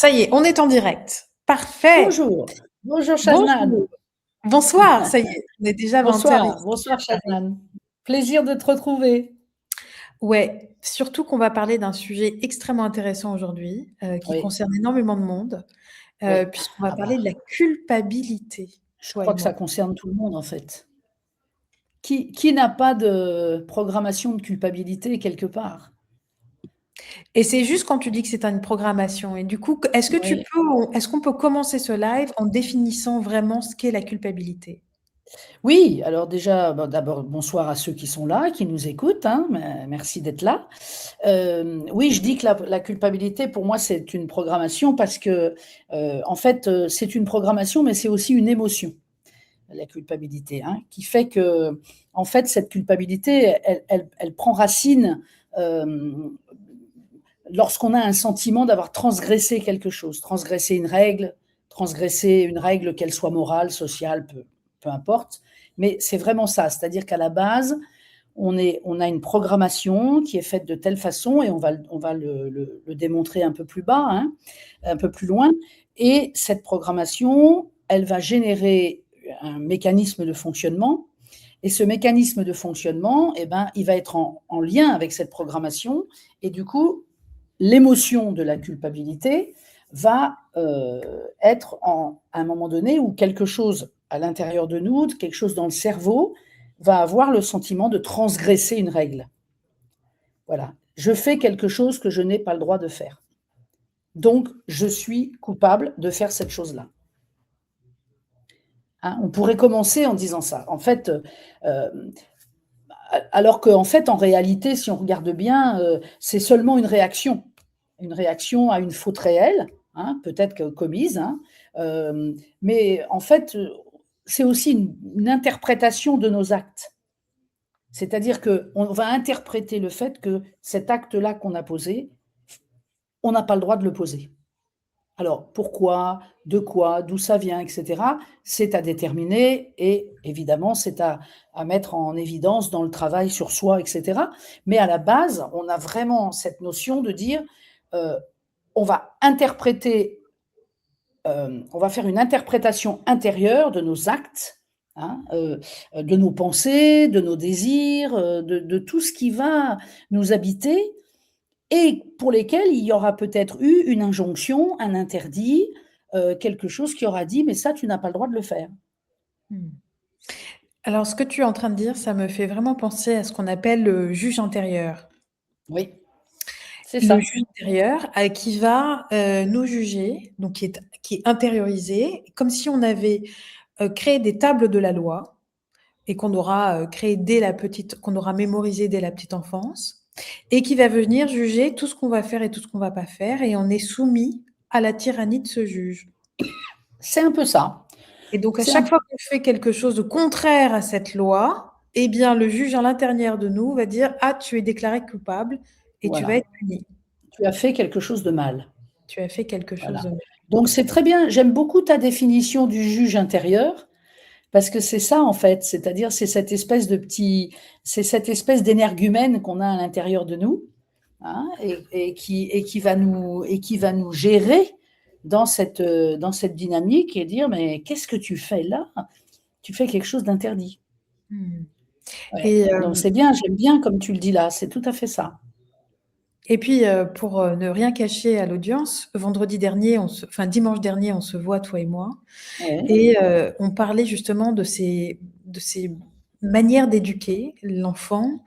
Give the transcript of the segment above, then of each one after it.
Ça y est, on est en direct. Parfait. Bonjour. Bonjour Shaznan. Bonjour. Bonsoir, ça y est, on est déjà 20h Bonsoir, ici bonsoir à Paris. Shaznan. Plaisir de te retrouver. Ouais, surtout qu'on va parler d'un sujet extrêmement intéressant aujourd'hui, qui Oui, concerne énormément de monde, oui. puisqu'on va Ah bah, parler de la culpabilité, je toi et crois que ça moi. concerne tout le monde en fait. Qui n'a pas de programmation de culpabilité quelque part? Et c'est juste quand tu dis que c'est une programmation et du coup, Oui. est-ce qu'on peut commencer ce live en définissant vraiment ce qu'est la culpabilité? Oui, alors déjà, bah, d'abord bonsoir à ceux qui sont là, qui nous écoutent, hein, merci d'être là. Oui, je dis que la culpabilité pour moi c'est une programmation parce que, en fait, c'est une programmation, mais c'est aussi une émotion. La culpabilité, hein, qui fait que, en fait, cette culpabilité, elle prend racine lorsqu'on a un sentiment d'avoir transgressé quelque chose, transgressé une règle, qu'elle soit morale, sociale, peu importe. Mais c'est vraiment ça, c'est-à-dire qu'à la base, on a une programmation qui est faite de telle façon, et on va le démontrer un peu plus bas, hein, un peu plus loin. Et cette programmation, elle va générer un mécanisme de fonctionnement. Et ce mécanisme de fonctionnement, eh ben, il va être en lien avec cette programmation. Et du coup, l'émotion de la culpabilité va être à un moment donné où quelque chose à l'intérieur de nous, quelque chose dans le cerveau, va avoir le sentiment de transgresser une règle. Voilà. Je fais quelque chose que je n'ai pas le droit de faire. Donc, je suis coupable de faire cette chose-là. Hein, on pourrait commencer en disant ça. En fait, alors qu'en fait, en réalité, si on regarde bien, c'est seulement une réaction à une faute réelle, hein, peut-être commise, hein, mais en fait, c'est aussi une interprétation de nos actes. C'est-à-dire qu'on va interpréter le fait que cet acte-là qu'on a posé, on n'a pas le droit de le poser. Alors pourquoi, de quoi, d'où ça vient, et cetera, c'est à déterminer et évidemment, c'est à mettre en évidence dans le travail sur soi, et cetera. Mais à la base, on a vraiment cette notion de dire, heu, on va interpréter, on va faire une interprétation intérieure de nos actes, hein, de nos pensées, de nos désirs, de tout ce qui va nous habiter et pour lesquels il y aura peut-être eu une injonction, un interdit, quelque chose qui aura dit: «Mais ça, tu n'as pas le droit de le faire». Mmh. Alors ce que tu es en train de dire, ça me fait vraiment penser à ce qu'on appelle le juge intérieur. Oui, c'est Le ça. juge intérieur, qui va, nous juger, donc qui est intériorisé, comme si on avait, créé des tables de la loi et qu'on aura, créé qu'on aura mémorisé dès la petite enfance et qui va venir juger tout ce qu'on va faire et tout ce qu'on va pas faire et on est soumis à la tyrannie de ce juge. C'est un peu ça. Et donc à C'est un chaque fois qu'on fait quelque chose de contraire à cette loi, eh bien le juge à l'intérieur de nous va dire: «Ah, tu es déclaré coupable et tu vas Voilà, être puni. tu as fait quelque chose de mal. Tu as fait quelque chose Voilà. de mal». Donc c'est très bien, j'aime beaucoup ta définition du juge intérieur, parce que c'est ça en fait, c'est-à-dire c'est cette espèce d'énergumène qu'on a à l'intérieur de nous, hein, et qui va nous gérer dans cette dynamique et dire: «Mais qu'est-ce que tu fais là? Tu fais quelque chose d'interdit». Mmh. Ouais, Et donc c'est bien, j'aime bien comme tu le dis là, c'est tout à fait ça. et puis, pour, ne rien cacher à l'audience, vendredi dernier, dimanche dernier, on se voit toi et moi Ouais. et on parlait justement de ces manières d'éduquer l'enfant,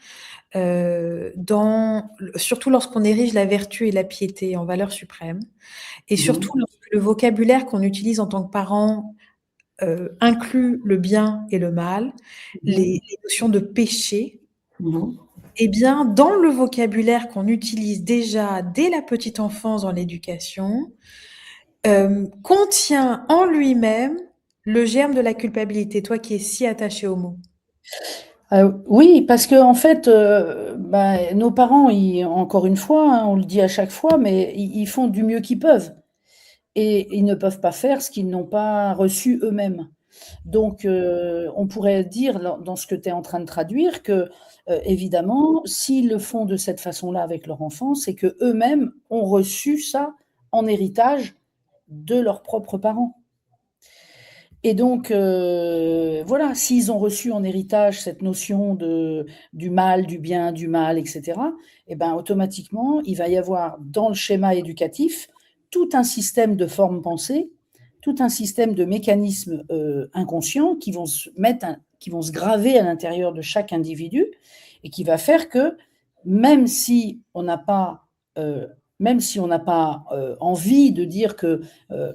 surtout lorsqu'on érige la vertu et la piété en valeurs suprêmes et Mmh mh. surtout lorsque le vocabulaire qu'on utilise en tant que parent, inclut le bien et le mal, Mmh mh. les notions de péché. Mmh mh. Eh bien, dans le vocabulaire qu'on utilise déjà dès la petite enfance dans l'éducation, contient en lui-même le germe de la culpabilité, toi qui es si attaché aux mots. Oui, parce qu'en fait, bah, nos parents, ils encore une fois, hein, on le dit à chaque fois, mais ils font du mieux qu'ils peuvent et ils ne peuvent pas faire ce qu'ils n'ont pas reçu eux-mêmes. Donc, on pourrait dire dans ce que tu es en train de traduire que, évidemment, s'ils le font de cette façon-là avec leur enfant, c'est qu'eux-mêmes ont reçu ça en héritage de leurs propres parents. Et donc, voilà, s'ils ont reçu en héritage cette notion du mal, du bien, du mal, etc., et ben, automatiquement, il va y avoir dans le schéma éducatif tout un système de formes pensées, tout un système de mécanismes inconscients qui vont qui vont se graver à l'intérieur de chaque individu et qui va faire que même si on n'a pas, envie de dire que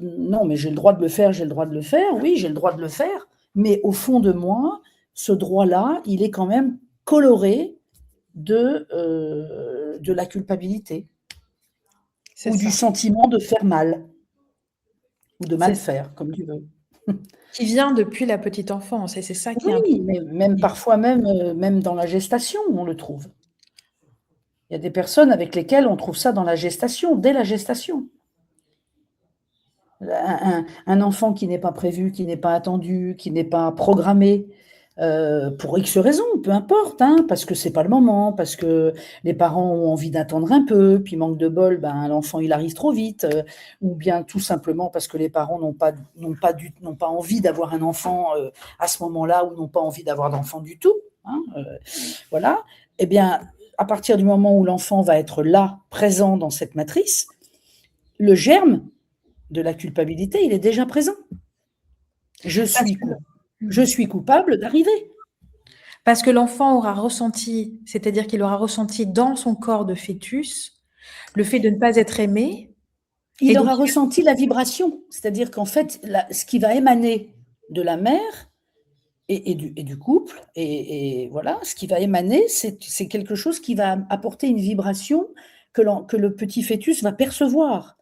non, mais j'ai le droit de le faire, j'ai le droit de le faire, oui, j'ai le droit de le faire, mais au fond de moi, ce droit-là, il est quand même coloré de la culpabilité C'est ou du ça, sentiment de faire mal ou de c'est mal ça. faire, comme tu veux. Qui vient depuis la petite enfance et c'est ça qui est Oui, important. mais même parfois, même dans la gestation, on le trouve. Il y a des personnes avec lesquelles on trouve ça dans la gestation, dès la gestation. Un enfant qui n'est pas prévu, qui n'est pas attendu, qui n'est pas programmé, pour X raisons, peu importe, hein, parce que c'est pas le moment, parce que les parents ont envie d'attendre un peu, puis manque de bol, ben, l'enfant il arrive trop vite, ou bien tout simplement parce que les parents n'ont pas envie d'avoir un enfant à ce moment-là, ou n'ont pas envie d'avoir d'enfant du tout, hein, voilà. Eh bien, à partir du moment où l'enfant va être là, présent dans cette matrice, le germe de la culpabilité, il est déjà présent. Je Parce suis, que je suis coupable d'arriver. parce que l'enfant aura ressenti, c'est-à-dire qu'il aura ressenti dans son corps de fœtus le fait de ne pas être aimé et Il donc aura ressenti la vibration, c'est-à-dire qu'en fait, ce qui va émaner de la mère et du couple, et voilà, ce qui va émaner, c'est quelque chose qui va apporter une vibration que le petit fœtus va percevoir.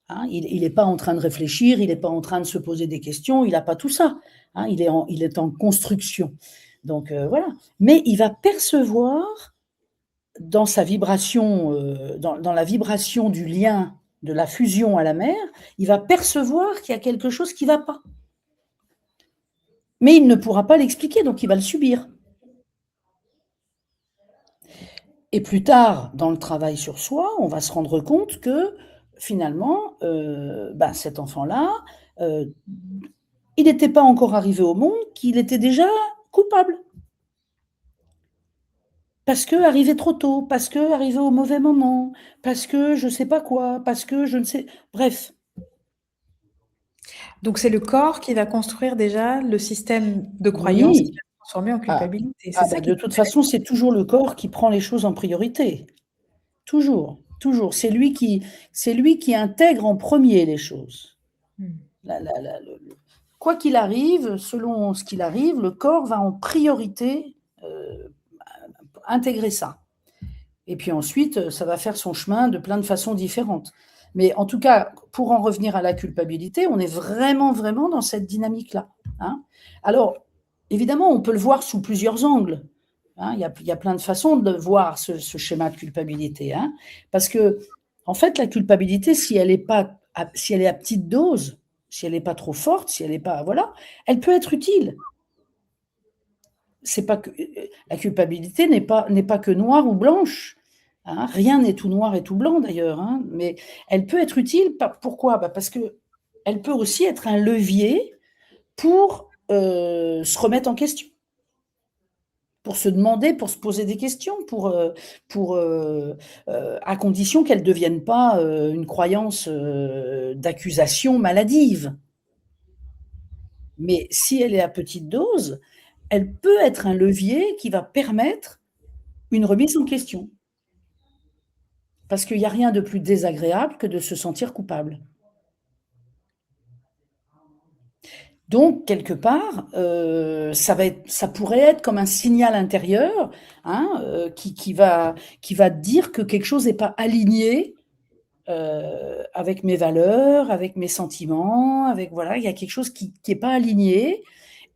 Hein, il n'est pas en train de réfléchir, il n'est pas en train de se poser des questions, il n'a pas tout ça. Hein, il est en construction. Donc voilà. Mais il va percevoir dans sa vibration, dans la vibration du lien, de la fusion à la mère, il va percevoir qu'il y a quelque chose qui ne va pas. Mais il ne pourra pas l'expliquer, donc il va le subir. Et plus tard, dans le travail sur soi, on va se rendre compte que finalement, cet enfant-là, il n'était pas encore arrivé au monde, qu'il était déjà coupable. Parce que arrivé trop tôt, parce que arrivé au mauvais moment, parce que je ne sais pas quoi, parce que je ne sais... Bref. donc c'est le corps qui va construire déjà le système de croyance qui Oui. va se transformer en Ah, culpabilité. C'est ça qui de est toute façon, c'est toujours le corps qui prend les choses en priorité. Toujours, toujours. C'est lui qui intègre en premier les choses. Mmh. Quoi qu'il arrive, selon ce qu'il arrive, le corps va en priorité intégrer ça. Et puis ensuite, ça va faire son chemin de plein de façons différentes. Mais en tout cas, pour en revenir à la culpabilité, on est vraiment, vraiment dans cette dynamique-là. Hein. Alors, évidemment, on peut le voir sous plusieurs angles. Hein. Il y a plein de façons de voir ce schéma de culpabilité. Hein. Parce que, en fait, la culpabilité, si elle est à petite dose, si elle n'est pas trop forte, si elle n'est pas, voilà, elle peut être utile. C'est pas que la culpabilité n'est pas que noire ou blanche. Hein, rien n'est tout noir et tout blanc d'ailleurs, hein, mais elle peut être utile. Pourquoi? Parce qu'elle peut aussi être un levier pour se remettre en question, pour se demander, pour se poser des questions, à condition qu'elle ne devienne pas une croyance d'accusation maladive. Mais si elle est à petite dose, elle peut être un levier qui va permettre une remise en question. Parce qu'il n'y a rien de plus désagréable que de se sentir coupable. Donc, quelque part, ça pourrait être comme un signal intérieur, hein, qui va te dire que quelque chose n'est pas aligné avec mes valeurs, avec mes sentiments, avec voilà, il y a quelque chose qui n'est pas aligné,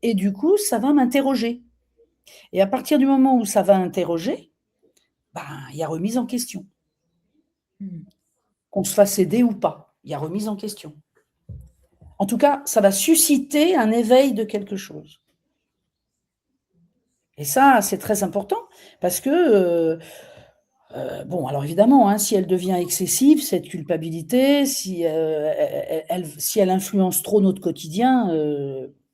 et du coup, ça va m'interroger. Et à partir du moment où ça va interroger, il y a remise en question. Mmh. Qu'on se fasse aider ou pas, il y a remise en question. En tout cas, ça va susciter un éveil de quelque chose. Et ça, c'est très important parce que Bon, alors évidemment, hein, si elle devient excessive, cette culpabilité, si elle influence trop notre quotidien,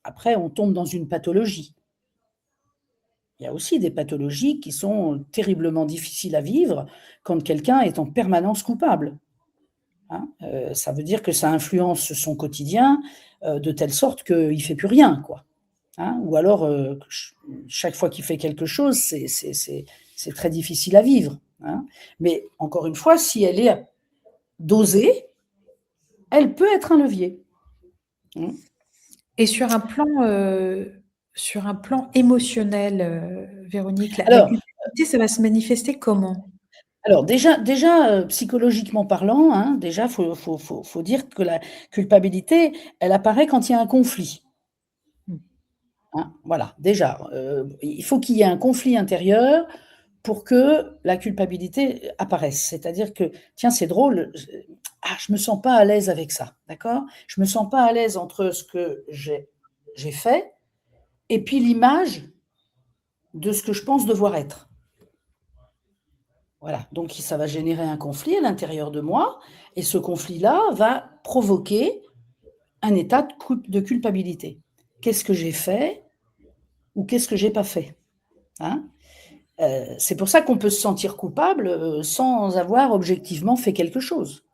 après on tombe dans une pathologie. Il y a aussi des pathologies qui sont terriblement difficiles à vivre quand quelqu'un est en permanence coupable, hein. Ça veut dire que ça influence son quotidien, de telle sorte qu'il fait plus rien, quoi, hein. Ou alors, chaque fois qu'il fait quelque chose, c'est très difficile à vivre, hein. Mais encore une fois, si elle est dosée, elle peut être un levier. Mmh. Et sur un plan émotionnel, Véronique, la Alors culpabilité, ça va se manifester comment? alors déjà, psychologiquement parlant, hein, déjà faut dire que la culpabilité, elle apparaît quand il y a un conflit, Mmh. hein. Voilà, déjà, il faut qu'il y ait un conflit intérieur pour que la culpabilité apparaisse. C'est-à-dire que: «Tiens, c'est drôle, je me sens pas à l'aise avec ça», d'accord? Je me sens pas à l'aise entre ce que j'ai fait et puis l'image de ce que je pense devoir être. Voilà, donc ça va générer un conflit à l'intérieur de moi et ce conflit-là va provoquer un état de culpabilité. Qu'est-ce que j'ai fait ou qu'est-ce que j'ai pas fait? Hein? C'est pour ça qu'on peut se sentir coupable, sans avoir objectivement fait quelque chose.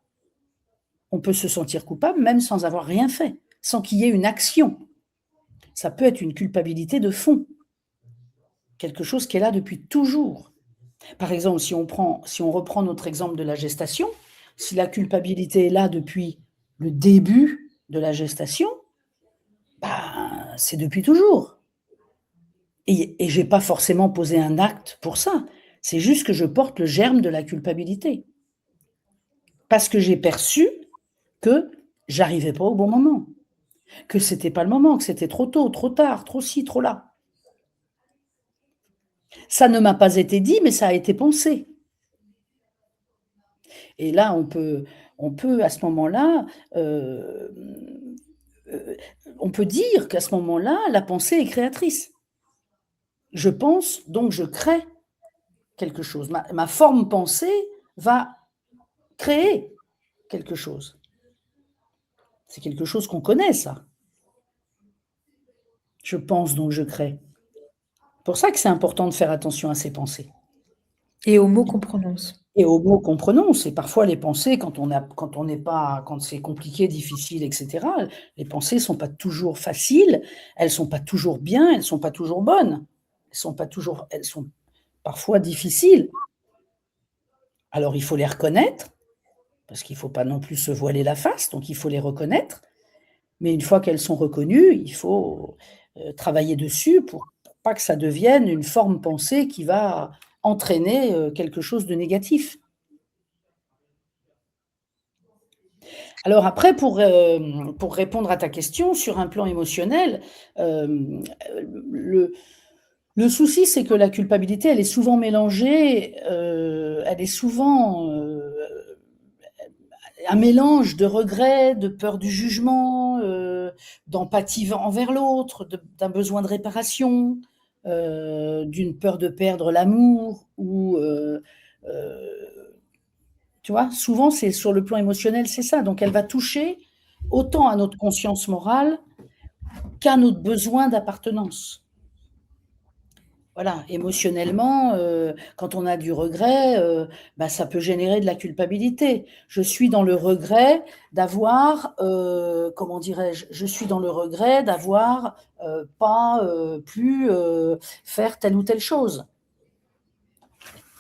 On peut se sentir coupable même sans avoir rien fait, sans qu'il y ait une action. Ça peut être une culpabilité de fond, quelque chose qui est là depuis toujours. Par exemple, si on reprend notre exemple de la gestation, si la culpabilité est là depuis le début de la gestation, ben, c'est depuis toujours et j'ai pas forcément posé un acte pour ça. C'est juste que je porte le germe de la culpabilité. Parce que j'ai perçu que j'arrivais pas au bon moment, que c'était pas le moment, que c'était trop tôt, trop tard, trop ci, trop là. Ça ne m'a pas été dit, mais ça a été pensé. Et là, on peut à ce moment-là, heu, on peut dire qu'à ce moment-là, la pensée est créatrice. Je pense, donc je crée quelque chose. Ma forme pensée va créer quelque chose. C'est quelque chose qu'on connaît ça. Je pense, donc je crée. Pour ça que c'est important de faire attention à ses pensées Et aux mots qu'on prononce. et aux mots qu'on prononce et parfois les pensées quand c'est compliqué, difficile et cetera, les pensées sont pas toujours faciles, elles sont pas toujours bien, elles sont pas toujours bonnes. Elles sont parfois difficiles. Alors il faut les reconnaître, parce qu'il faut pas non plus se voiler la face, donc il faut les reconnaître. Mais une fois qu'elles sont reconnues, il faut, travailler dessus pour pas que ça devienne une forme pensée qui va entraîner, quelque chose de négatif. Alors après pour répondre à ta question sur un plan émotionnel, le le souci c'est que la culpabilité elle est souvent mélangée, elle est souvent, un mélange de regret, de peur du jugement, d'empathie envers l'autre, d'un besoin de réparation, d'une peur de perdre l'amour ou, tu vois? Souvent, c'est sur le plan émotionnel, c'est ça. Donc elle va toucher autant à notre conscience morale qu'à notre besoin d'appartenance. Voilà, émotionnellement, quand on a du regret, bah, ça peut générer de la culpabilité. Je suis dans le regret d'avoir, comment dirais-je? Je suis dans le regret d'avoir, pas, pu, faire telle ou telle chose.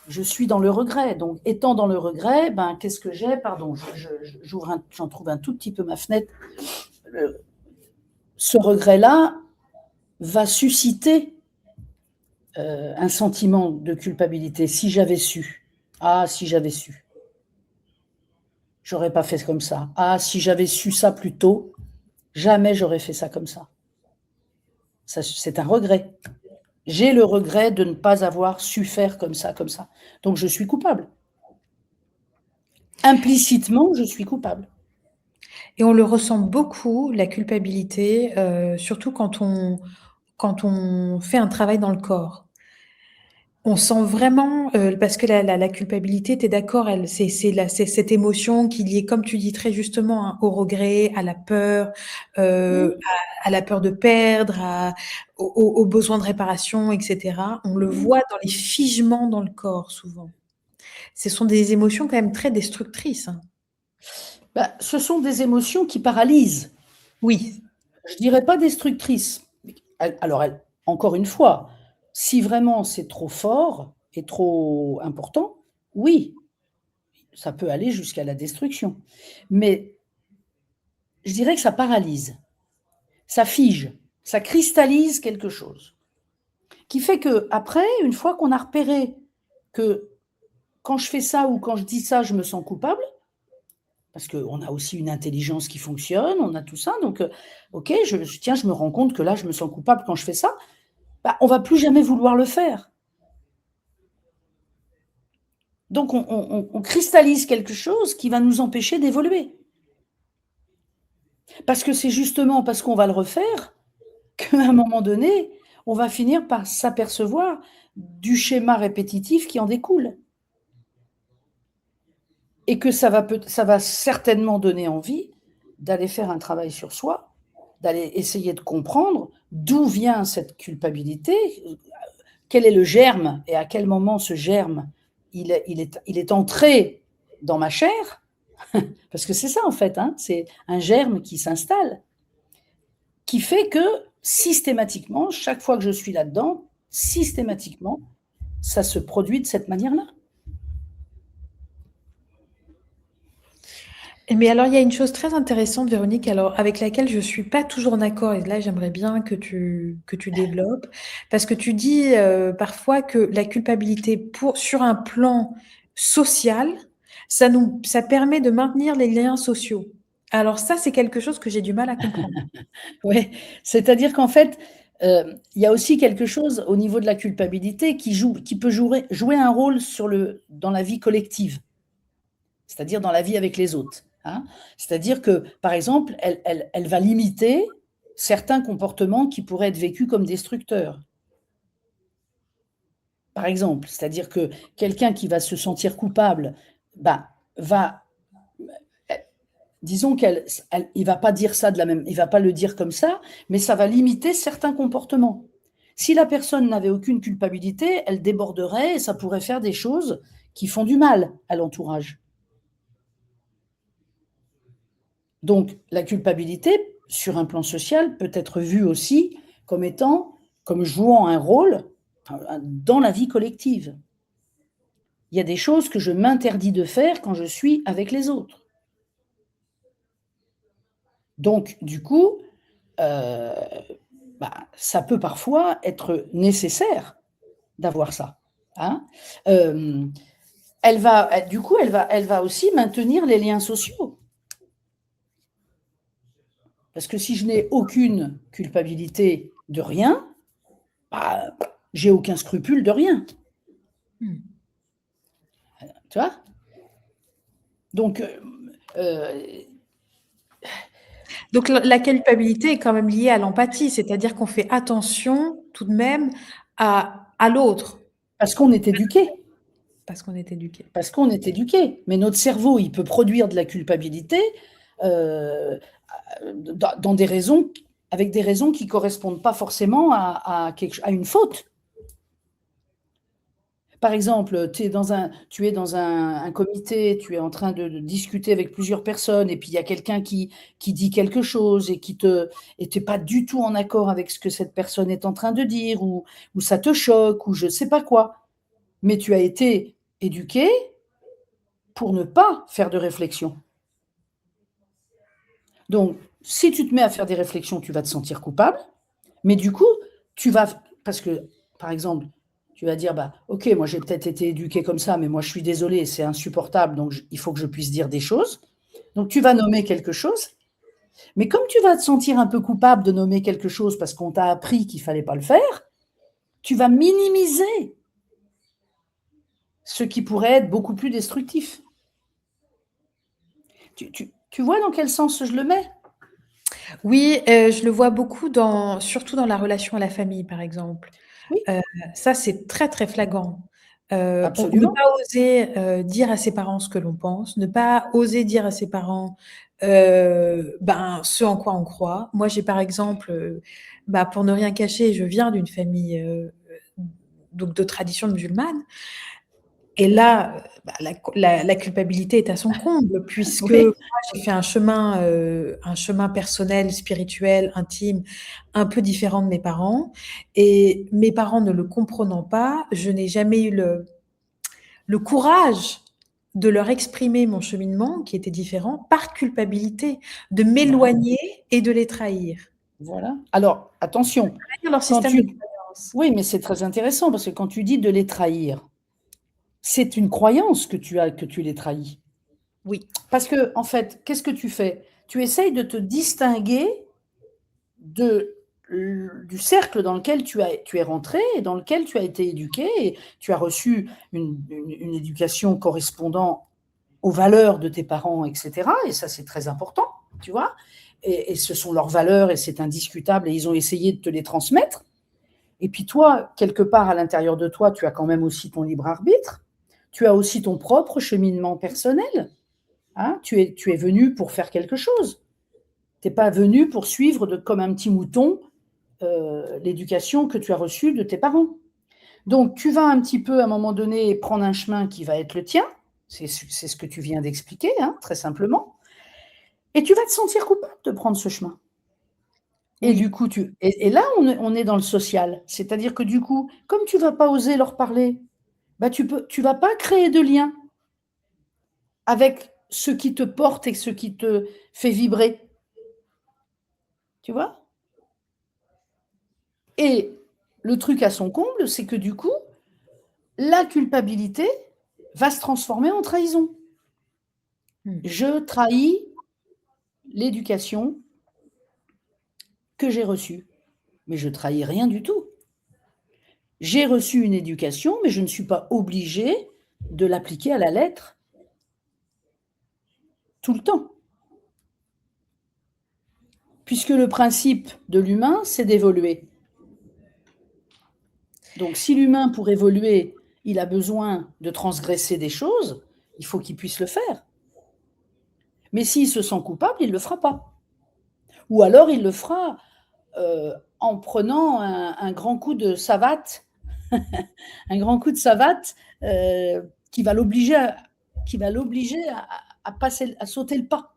Je suis dans le regret, donc étant dans le regret, ben, qu'est-ce que j'ai? Pardon, j'en trouve un tout petit peu ma fenêtre. Le Ce regret-là va susciter un sentiment de culpabilité. Si j'avais su. Ah, si j'avais su. J'aurais pas fait comme ça. Ah, si j'avais su ça plus tôt, jamais j'aurais fait ça comme ça. Ça, c'est un regret. J'ai le regret de ne pas avoir su faire comme ça, comme ça. Donc je suis coupable. Implicitement, je suis coupable. Et on le ressent beaucoup, la culpabilité, surtout quand on fait un travail dans le corps. On sent vraiment, parce que la culpabilité, tu es d'accord, elle c'est cette émotion qui est liée, comme tu dis très justement, hein, au regret, à la peur, Mmh. à la peur de perdre, au besoin de réparation et cetera. On le Mmh. voit dans les figements dans le corps souvent. Ce sont des émotions quand même très destructrices, hein. Bah, ce sont des émotions qui paralysent. Oui. Je dirais pas destructrices. Alors encore une fois, si vraiment c'est trop fort et trop important, oui, ça peut aller jusqu'à la destruction. Mais je dirais que ça paralyse, ça fige, ça cristallise quelque chose. Qui fait qu'après, une fois qu'on a repéré que quand je fais ça ou quand je dis ça, je me sens coupable, parce qu'on a aussi une intelligence qui fonctionne, on a tout ça, donc OK, tiens, je me rends compte que là, je me sens coupable quand je fais ça, bah, on va plus jamais vouloir le faire. Donc on cristallise quelque chose qui va nous empêcher d'évoluer. Parce que c'est justement parce qu'on va le refaire qu'à un moment donné, on va finir par s'apercevoir du schéma répétitif qui en découle. Et que ça va certainement donner envie d'aller faire un travail sur soi, d'aller essayer de comprendre d'où vient cette culpabilité, quel est le germe et à quel moment ce germe, il est entré dans ma chair, parce que c'est ça en fait, hein, c'est un germe qui s'installe, qui fait que systématiquement, chaque fois que je suis là-dedans, systématiquement, ça se produit de cette manière-là. Mais alors, il y a une chose très intéressante, Véronique, alors avec laquelle je suis pas toujours d'accord et là, j'aimerais bien que tu développes. Parce que tu dis, parfois que la culpabilité sur un plan social, ça permet de maintenir les liens sociaux. Alors ça, c'est quelque chose que j'ai du mal à comprendre. Ouais, c'est-à-dire qu'en fait, il y a aussi quelque chose au niveau de la culpabilité qui peut jouer un rôle dans la vie collective, c'est-à-dire dans la vie avec les autres, hein. C'est-à-dire que, par exemple, elle va limiter certains comportements qui pourraient être vécus comme destructeurs. Par exemple, c'est-à-dire que quelqu'un qui va se sentir coupable, bah, va disons il va pas dire ça il va pas le dire comme ça, mais ça va limiter certains comportements. Si la personne n'avait aucune culpabilité, elle déborderait et ça pourrait faire des choses qui font du mal à l'entourage. Donc la culpabilité, sur un plan social, peut être vue aussi comme jouant un rôle, dans la vie collective. Il y a des choses que je m'interdis de faire quand je suis avec les autres. Donc du coup, heu, bah, ça peut parfois être nécessaire d'avoir ça, hein. Hem, elle va aussi maintenir les liens sociaux. Parce que si je n'ai aucune culpabilité de rien, bah, j'ai aucun scrupule de rien, Mmh. tu vois? Donc, heu, Donc la culpabilité est quand même liée à l'empathie, c'est-à-dire qu'on fait attention tout de même à l'autre, parce qu'on est éduqué. parce qu'on est éduqué. Parce qu'on est éduqué. Mais notre cerveau, il peut produire de la culpabilité, heu, dans des raisons avec des raisons qui correspondent pas forcément à une faute. Par exemple, tu es dans un comité, tu es en train de discuter avec plusieurs personnes et puis il y a quelqu'un qui dit quelque chose et tu es pas du tout en accord avec ce que cette personne est en train de dire ou ça te choque ou je sais pas quoi. Mais tu as été éduqué pour ne pas faire de réflexion. Donc, si tu te mets à faire des réflexions, tu vas te sentir coupable, mais du coup, tu vas parce que, par exemple, tu vas dire: «Bah, OK, moi j'ai peut-être été éduqué comme ça, mais moi je suis désolé, c'est insupportable, donc il faut que je puisse dire des choses». Donc tu vas nommer quelque chose, mais comme tu vas te sentir un peu coupable de nommer quelque chose parce qu'on t'a appris qu'il fallait pas le faire, tu vas minimiser ce qui pourrait être beaucoup plus destructif. Tu vois dans quel sens je le mets? Oui, je le vois beaucoup surtout dans la relation à la famille, par exemple. Oui, Ça, c'est très, très flagrant. Ne absolument. pas oser, dire à ses parents ce que l'on pense, ne pas oser dire à ses parents, ce en quoi on croit. Moi, j'ai par exemple, pour ne rien cacher, je viens d'une famille, donc de tradition musulmane et là, la culpabilité est à son comble puisque moi, Oui, j'ai fait un chemin personnel, spirituel, intime, un peu différent de mes parents et mes parents ne le comprenant pas, je n'ai jamais eu le courage de leur exprimer mon cheminement qui était différent par culpabilité, de voilà, m'éloigner et de les trahir. voilà. Alors attention, Trahir leur quand système de tu croyance. oui, mais c'est très intéressant parce que quand tu dis de les trahir, c'est une croyance que tu as que tu les trahis. Oui, Parce qu'en fait, qu'est-ce que tu fais? Tu essayes de te distinguer de du cercle dans lequel tu es rentré et dans lequel tu as été éduqué et tu as reçu une éducation correspondant aux valeurs de tes parents, et cetera, et ça, c'est très important, tu vois? Et ce sont leurs valeurs et c'est indiscutable et ils ont essayé de te les transmettre. Et puis toi, quelque part à l'intérieur de toi, tu as quand même aussi ton libre arbitre. Tu as aussi ton propre cheminement personnel, hein. Tu es venu pour faire quelque chose. Tu es pas venu pour suivre de comme un petit mouton, l'éducation que tu as reçue de tes parents. Donc tu vas un petit peu, à un moment donné, prendre un chemin qui va être le tien. C'est ce que tu viens d'expliquer, hein, très simplement. Et tu vas te sentir coupable de prendre ce chemin. Et du oui. coup, et là, on est dans le social. C'est-à-dire que du coup, comme tu vas pas oser leur parler, bah, tu vas pas créer de lien avec ce qui te porte et ce qui te fait vibrer. Tu vois? Et le truc à son comble, c'est que du coup, la culpabilité va se transformer en trahison. Mmh. Je trahis l'éducation que j'ai reçue. Mais je trahis rien du tout. J'ai reçu une éducation, mais je ne suis pas obligée de l'appliquer à la lettre tout le temps. Puisque le principe de l'humain, c'est d'évoluer. Donc si l'humain, pour évoluer, il a besoin de transgresser des choses, il faut qu'il puisse le faire. Mais s'il se sent coupable, il ne le fera pas. Ou alors il le fera en prenant un grand coup de savate, un grand coup de savate qui va l'obliger à passer, à sauter le pas.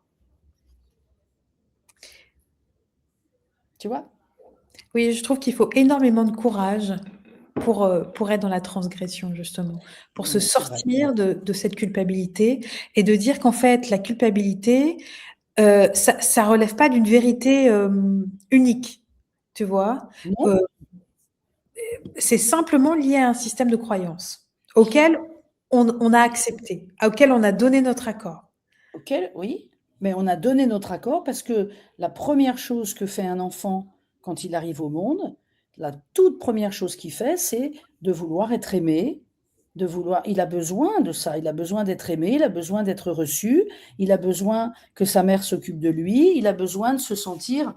Tu vois? Oui, je trouve qu'il faut énormément de courage pour être dans la transgression justement, pour se Ouais, c'est vrai. sortir de cette culpabilité et de dire qu'en fait la culpabilité, ça relève pas d'une vérité, unique, tu vois? Non? Heu, c'est simplement lié à un système de croyances auquel on a accepté, auquel on a donné notre accord. OK, oui, mais on a donné notre accord parce que la première chose que fait un enfant quand il arrive au monde, la toute première chose qu'il fait, c'est de vouloir être aimé, de vouloir il a besoin de ça, il a besoin d'être aimé, il a besoin d'être reçu, il a besoin que sa mère s'occupe de lui, il a besoin de se sentir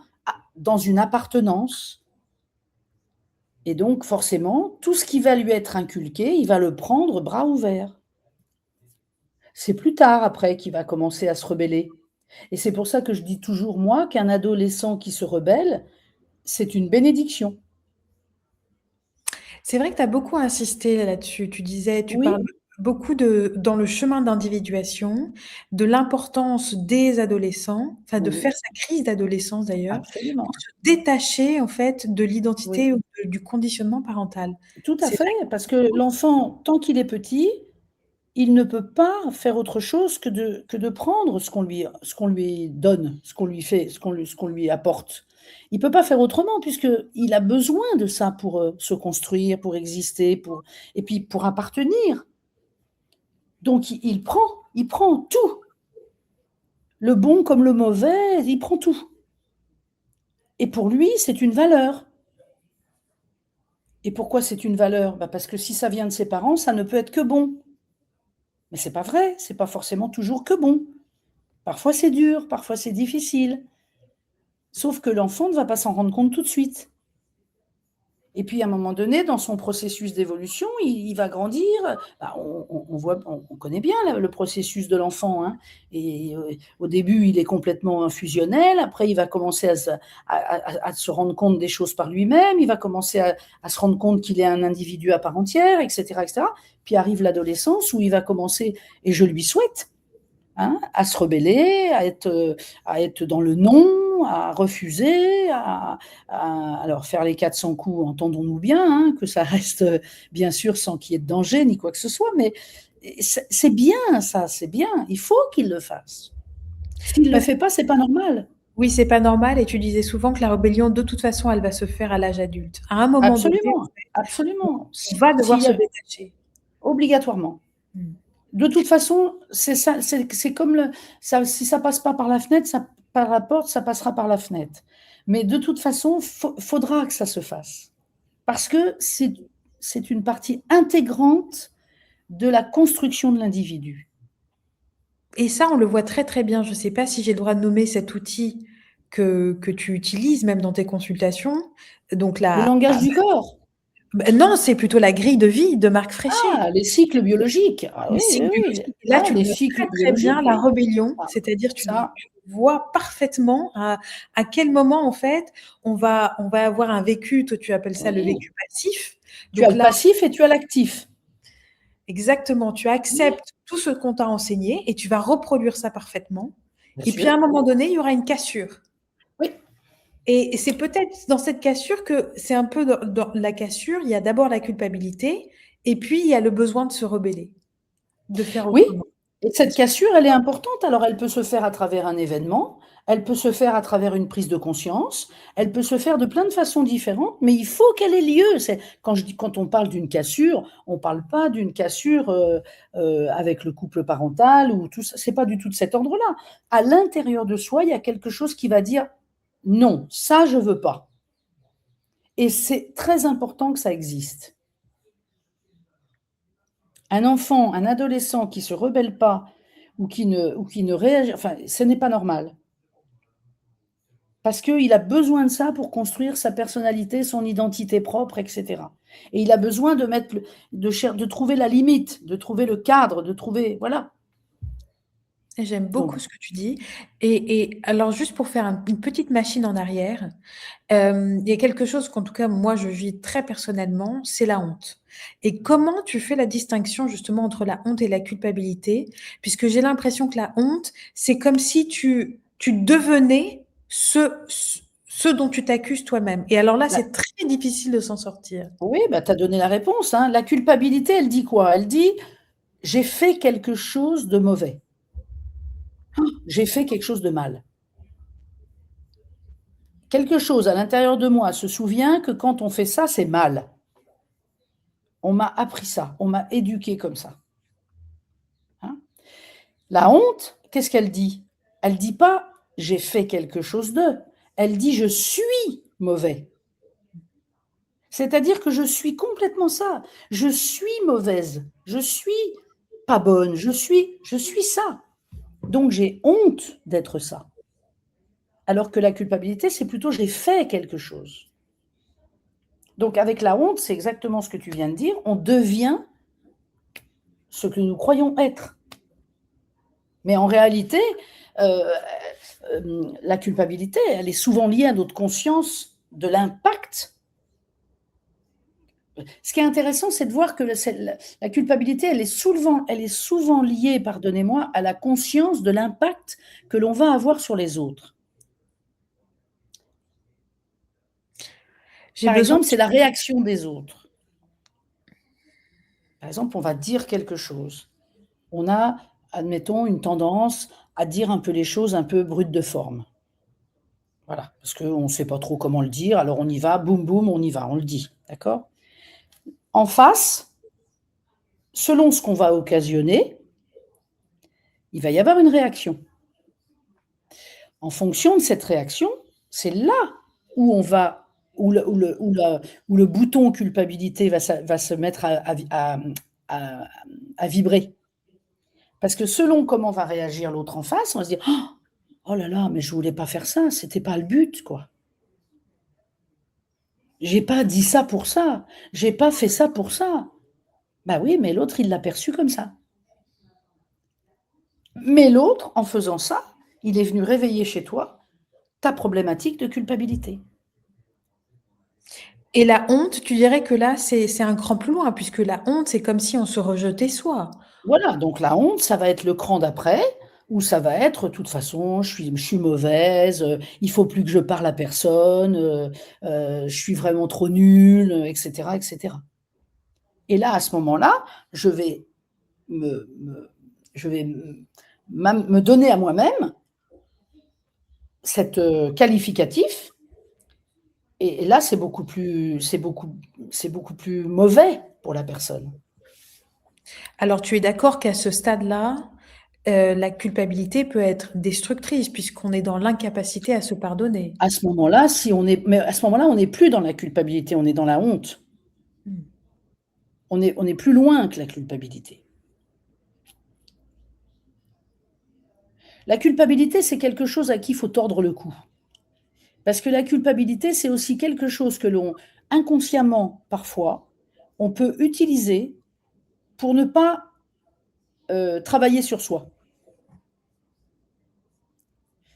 dans une appartenance et donc forcément, tout ce qui va lui être inculqué, il va le prendre bras ouverts. C'est plus tard après qu'il va commencer à se rebeller. Et c'est pour ça que je dis toujours, moi, qu'un adolescent qui se rebelle, c'est une bénédiction. C'est vrai que tu as beaucoup insisté là-dessus. Tu Oui, parles beaucoup de dans le chemin d'individuation, de l'importance des adolescents, enfin de faire oui, sa crise d'adolescence d'ailleurs, pour absolument. se détacher en fait de Oui, l'identité ou du conditionnement parental. tout à C'est fait, vrai parce que l'enfant, tant qu'il est petit, il ne peut pas faire autre chose que de prendre ce qu'on lui donne, ce qu'on lui fait, ce qu'on lui apporte. Il peut pas faire autrement puisqu'il a besoin de ça pour, se construire, pour exister, et puis pour appartenir. Donc il prend tout, le bon comme le mauvais, il prend tout. Et pour lui, c'est une valeur. Et pourquoi c'est une valeur? Bah, parce que si ça vient de ses parents, ça ne peut être que bon. Mais c'est pas vrai, c'est pas forcément toujours que bon. Parfois c'est dur, parfois c'est difficile. Sauf que l'enfant ne va pas s'en rendre compte tout de suite. Et puis, à un moment donné, dans son processus d'évolution, il va grandir. Bah, on connaît bien le processus de l'enfant, hein. Et au début, il est complètement fusionnel. Après, il va commencer à se rendre compte des choses par lui-même. Il va commencer à se rendre compte qu'il est un individu à part entière, etc., etc. Puis arrive l'adolescence où il va commencer, et je lui souhaite, hein, à se rebeller, à être dans le non, à refuser, alors faire les 400 coups, entendons-nous bien, hein, que ça reste bien sûr sans qu'il y ait de danger ni quoi que ce soit, mais c'est bien ça, c'est bien, il faut qu'il le fasse. S'il ne le Parce fait pas, c'est pas normal. Oui, c'est pas normal et tu disais souvent que la rébellion, de toute façon, elle va se faire à l'âge adulte. À un moment donné, en Absolument, fait, absolument. on va devoir S'il y se a, détacher. obligatoirement. Mmh. De toute façon, c'est ça, c'est comme ça, si ça passe pas par la fenêtre, ça, par la porte, ça passera par la fenêtre. Mais de toute façon, faudra que ça se fasse. Parce que c'est une partie intégrante de la construction de l'individu. Et ça, on le voit très, très bien. Je sais pas si j'ai le droit de nommer cet outil que tu utilises même dans tes consultations. Donc Le la langage du corps. non, c'est plutôt la grille de vie de Marc Fréchet. Ah, les cycles biologiques. Ah Les oui, cycles oui, oui. biologiques. Là, Ah, tu le les vois cycles très, très bien, biologiques, la oui. rébellion. Ah, C'est-à-dire, ça, tu vois parfaitement à quel moment, en fait, on va avoir un vécu, toi, tu appelles ça le oui. vécu passif. Tu as Donc le là, passif et tu as l'actif. exactement, tu acceptes tout ce qu'on t'a enseigné et tu vas reproduire ça parfaitement. Bien Et puis, à sûr. un moment donné, il y aura une cassure. Oui. Et c'est peut-être dans cette cassure que c'est un peu dans la cassure, il y a d'abord la culpabilité et puis il y a le besoin de se rebeller, de faire Oui, autrement. et cette cassure, elle est importante. Alors, elle peut se faire à travers un événement, elle peut se faire à travers une prise de conscience, elle peut se faire de plein de façons différentes, mais il faut qu'elle ait lieu. Quand on parle d'une cassure, on ne parle pas d'une cassure avec le couple parental ou tout ça. C'est pas du tout de cet ordre-là. À l'intérieur de soi, il y a quelque chose qui va dire non, ça, je veux pas. Et c'est très important que ça existe. Un enfant, un adolescent qui se rebelle pas ou qui ne réagit, enfin, ce n'est pas normal. Parce qu'il a besoin de ça pour construire sa personnalité, son identité propre, et cetera. Et il a besoin de mettre de trouver la limite, de trouver le cadre, de trouver, voilà. Et j'aime Donc beaucoup ce que tu dis. Et alors, juste pour faire une petite machine en arrière, il y a quelque chose qu'en tout cas, moi, je vis très personnellement, c'est la honte. Et comment tu fais la distinction justement entre la honte et la culpabilité? Puisque j'ai l'impression que la honte, c'est comme si tu devenais ce dont tu t'accuses toi-même. Et alors là, la c'est très difficile de s'en sortir. oui, bah, tu as donné la réponse, hein. La culpabilité, elle dit quoi? Elle dit: «J'ai fait quelque chose de mauvais. J'ai fait quelque chose de mal». Quelque chose à l'intérieur de moi se souvient que quand on fait ça, c'est mal. On m'a appris ça, on m'a éduqué comme ça, hein. La honte, qu'est-ce qu'elle dit? Elle dit pas: «J'ai fait quelque chose de», elle dit: «Je suis mauvais». C'est-à-dire que je suis complètement ça. Je suis mauvaise, je suis pas bonne, je suis ça. Donc j'ai honte d'être ça. Alors que la culpabilité, c'est plutôt j'ai fait quelque chose. Donc avec la honte, c'est exactement ce que tu viens de dire, on devient ce que nous croyons être. Mais en réalité, heu, la culpabilité, elle est souvent liée à notre conscience de l'impact. Ce qui est intéressant, c'est de voir que la culpabilité, elle est souvent liée, pardonnez-moi, à la conscience de l'impact que l'on va avoir sur les autres. J'ai Par besoin exemple, c'est la réaction des autres. Par exemple, on va dire quelque chose. On a, admettons, une tendance à dire un peu les choses un peu brutes de forme. Voilà, parce qu'on ne sait pas trop comment le dire, alors on y va, boum boum, on y va, on le dit, d'accord? En face, selon ce qu'on va occasionner, il va y avoir une réaction. En fonction de cette réaction, c'est là où on va où le bouton culpabilité va se mettre à à vibrer. Parce que selon comment va réagir l'autre en face, on va se dire: «Oh là là, mais je voulais pas faire ça, c'était pas le but, quoi». J'ai pas dit ça pour ça. J'ai pas fait ça pour ça. Bah oui, mais l'autre, il l'a perçu comme ça. Mais l'autre, en faisant ça, il est venu réveiller chez toi ta problématique de culpabilité. Et la honte, tu dirais que là, c'est un cran plus loin, puisque la honte, c'est comme si on se rejetait soi. Voilà, donc la honte, ça va être le cran d'après, où ça va être: «De toute façon, je suis mauvaise, il faut plus que je parle à personne, je suis vraiment trop nulle», et cetera, et cetera. Et là, à ce moment-là, je vais me je vais me donner à moi-même cet, qualificatif, et là, c'est beaucoup plus mauvais pour la personne. Alors, tu es d'accord qu'à ce stade-là, la culpabilité peut être destructrice, puisqu'on est dans l'incapacité à se pardonner? À ce moment-là, si on est mais à ce moment-là, on n'est plus dans la culpabilité, on est dans la honte. Mmh. On est plus loin que la culpabilité. La culpabilité, c'est quelque chose à qui il faut tordre le cou. Parce que la culpabilité, c'est aussi quelque chose que l'on inconsciemment, parfois, on peut utiliser pour ne pas, travailler sur soi.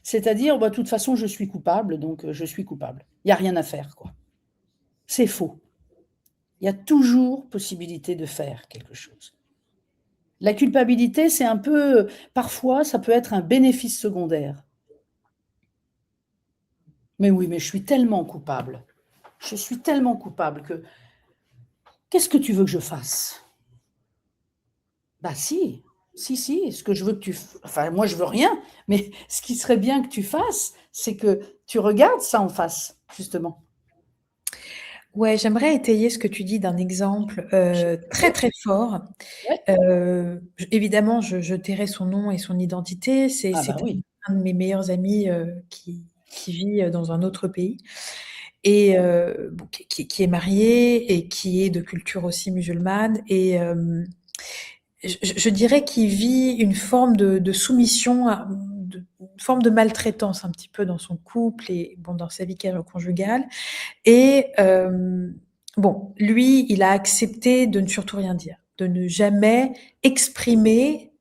C'est-à-dire: «Bah, de toute façon, je suis coupable, donc je suis coupable. Il y a rien à faire, quoi». C'est faux. Il y a toujours possibilité de faire quelque chose. La culpabilité, c'est un peu, parfois, ça peut être un bénéfice secondaire. «Mais oui, mais je suis tellement coupable. Je suis tellement coupable que qu'est-ce que tu veux que je fasse?» Bah si, si, si, ce que je veux que tu f enfin moi je veux rien, mais ce qui serait bien que tu fasses, c'est que tu regardes ça en face, justement. Ouais, j'aimerais étayer ce que tu dis d'un exemple, très, Ouais, très fort. ouais. J évidemment, je tairai son nom et son identité. Ah bah C'est oui. un de mes meilleurs amis, qui vit, dans un autre pays et bon, qui est marié et qui est de culture aussi musulmane et je dirais qu'il vit une forme de soumission à une forme de maltraitance un petit peu dans son couple et bon, dans sa vie conjugale et bon, lui, il a accepté de ne surtout rien dire, de ne jamais exprimer,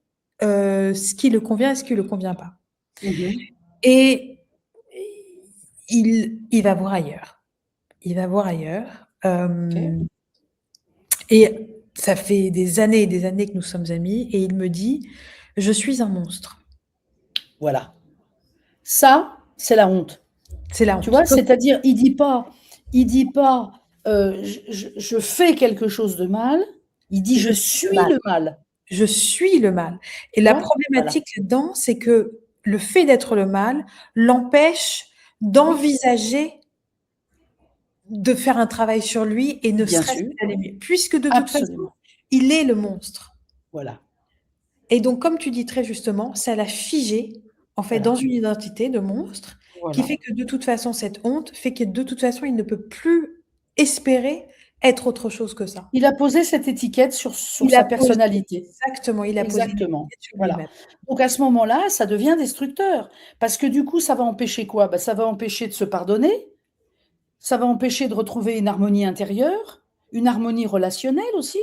ce qui le convient et ce qui le convient pas Mmh mh. et il va voir ailleurs. Il va voir ailleurs, OK. et ça fait des années et des années que nous sommes amis et il me dit: «Je suis un monstre». Voilà. Ça, c'est la honte. C'est la Tu honte. vois? C'est-à-dire, il dit pas, «Je fais quelque chose de mal», il dit: Je «Je suis le suis mal. le mal». Je suis le mal et Tu la vois? Voilà. problématique là-dedans, c'est que le fait d'être le mal l'empêche Oui, d'envisager de faire un travail sur lui et ne bien serait-ce sûr, qu'à l'aimer, puisque de toute façon, absolument. il est le monstre Voilà, et donc comme tu dis très justement, ça l'a figé, en fait, dans voilà, une identité de monstre qui voilà. fait que de toute façon, cette honte fait que de toute façon, il ne peut plus espérer être autre chose que ça. Il a posé cette étiquette sur Il a sa posé personnalité. exactement, il a posé une Exactement, étiquette sur voilà. lui-même. Donc à ce moment-là, ça devient destructeur parce que du coup, ça va empêcher quoi? Bah, ça va empêcher de se pardonner, ça va empêcher de retrouver une harmonie intérieure, une harmonie relationnelle aussi.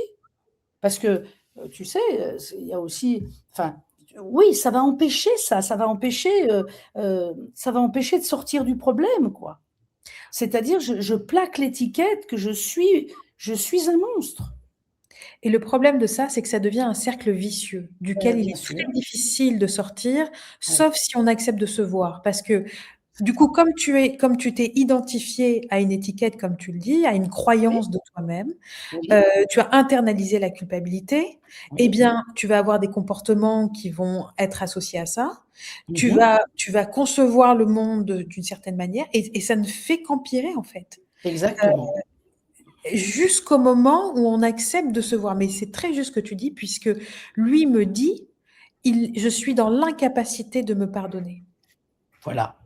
Parce que, tu sais, c'est il y a aussi enfin, oui, ça va empêcher ça, ça va empêcher de sortir du problème, quoi. C'est-à-dire je plaque l'étiquette que je suis un monstre. Et le problème de ça, c'est que ça devient un cercle vicieux, duquel il Bien est sûr, très difficile de sortir, ouais. sauf si on accepte de se voir. Parce que, du coup, comme tu t'es identifié à une étiquette, comme tu le dis, à une Oui, croyance de toi-même, oui, tu as internalisé la culpabilité, eh oui. bien, tu vas avoir des comportements qui vont être associés à ça. Mmh mh. Tu vas concevoir le monde, d'une certaine manière et ça ne fait qu'empirer, en fait. Exactement. Jusqu'au moment où on accepte de se voir. Mais c'est très juste ce que tu dis puisque lui me dit: Je suis dans l'incapacité de me pardonner». Voilà.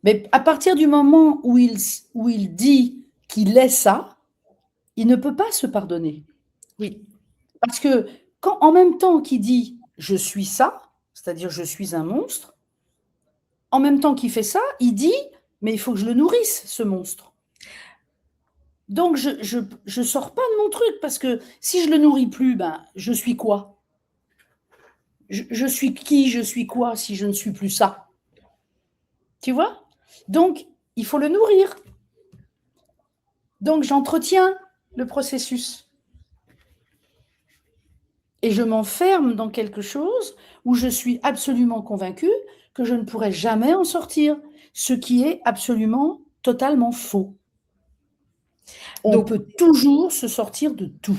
Mais à partir du moment où il dit qu'il est ça, il ne peut pas se pardonner. Oui. Parce que quand en même temps qu'il dit: «Je suis ça», c'est-à-dire je suis un monstre, en même temps qu'il fait ça, il dit: «Mais il faut que je le nourrisse ce monstre». Donc je sors pas de mon truc parce que si je le nourris plus, ben, je suis quoi? Je suis qui? Je suis quoi si je ne suis plus ça? Tu vois? Donc il faut le nourrir. Donc j'entretiens le processus et je m'enferme dans quelque chose où je suis absolument convaincue que je ne pourrai jamais en sortir, ce qui est absolument totalement faux. On Donc peut toujours se sortir de tout.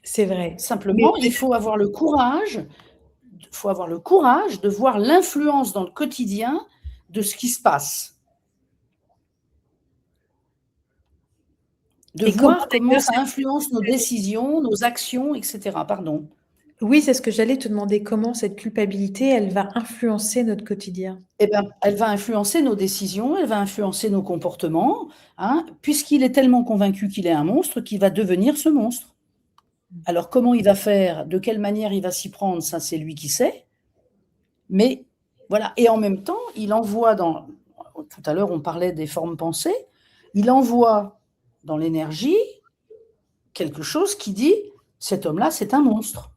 c'est vrai. Mais Simplement, il faut avoir le courage de voir l'influence dans le quotidien de ce qui se passe. De et comment voir comment d'ailleurs ça influence nos décisions, nos actions, etc. Pardon. oui, c'est ce que j'allais te demander, comment cette culpabilité, elle va influencer notre quotidien? Eh ben, elle va influencer nos décisions, elle va influencer nos comportements, hein, puisqu'il est tellement convaincu qu'il est un monstre qu'il va devenir ce monstre. Alors comment il va faire, de quelle manière il va s'y prendre, ça c'est lui qui sait. Mais voilà, et en même temps, il envoie dans, tout à l'heure on parlait des formes pensées, il envoie dans l'énergie quelque chose qui dit cet homme-là, c'est un monstre.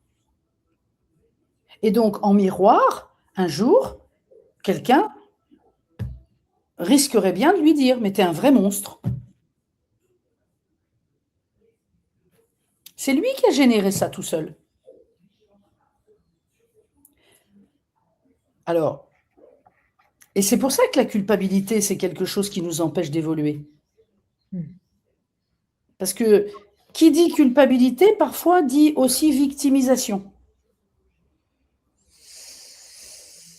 Et donc, en miroir, un jour, quelqu'un risquerait bien de lui dire mais t'es un vrai monstre. C'est lui qui a généré ça tout seul. Alors, et c'est pour ça que la culpabilité, c'est quelque chose qui nous empêche d'évoluer. Mmh. Parce que qui dit culpabilité, parfois dit aussi victimisation.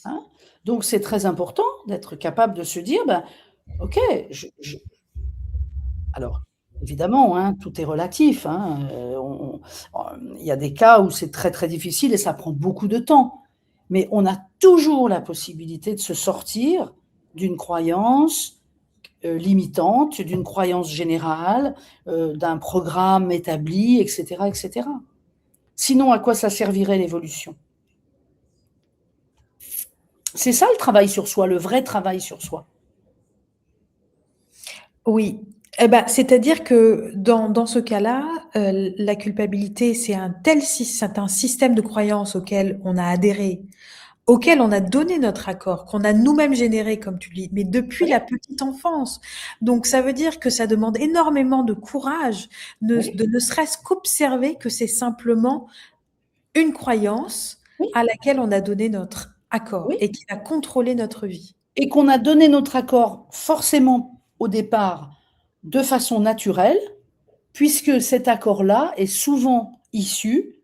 Hein. Donc c'est très important d'être capable de se dire, ben, ok, alors évidemment, hein, tout est relatif. Hein, il y a des cas où c'est très très difficile et ça prend beaucoup de temps. Mais on a toujours la possibilité de se sortir d'une croyance limitante, d'une croyance générale, d'un programme établi, etc., etc. Sinon, à quoi ça servirait l'évolution? C'est ça le travail sur soi, le vrai travail sur soi. Oui, et bah, c'est-à-dire que dans ce cas-là, la culpabilité, c'est un système de croyances auquel on a adhéré, auquel on a donné notre accord, qu'on a nous-mêmes généré, comme tu le dis, mais depuis la Oui, petite enfance. Donc ça veut dire que ça demande énormément de courage, oui, de ne serait-ce qu'observer que c'est simplement une croyance oui, à laquelle on a donné notre accord oui. et qui a contrôlé notre vie. Et qu'on a donné notre accord forcément au départ de façon naturelle, puisque cet accord-là est souvent issu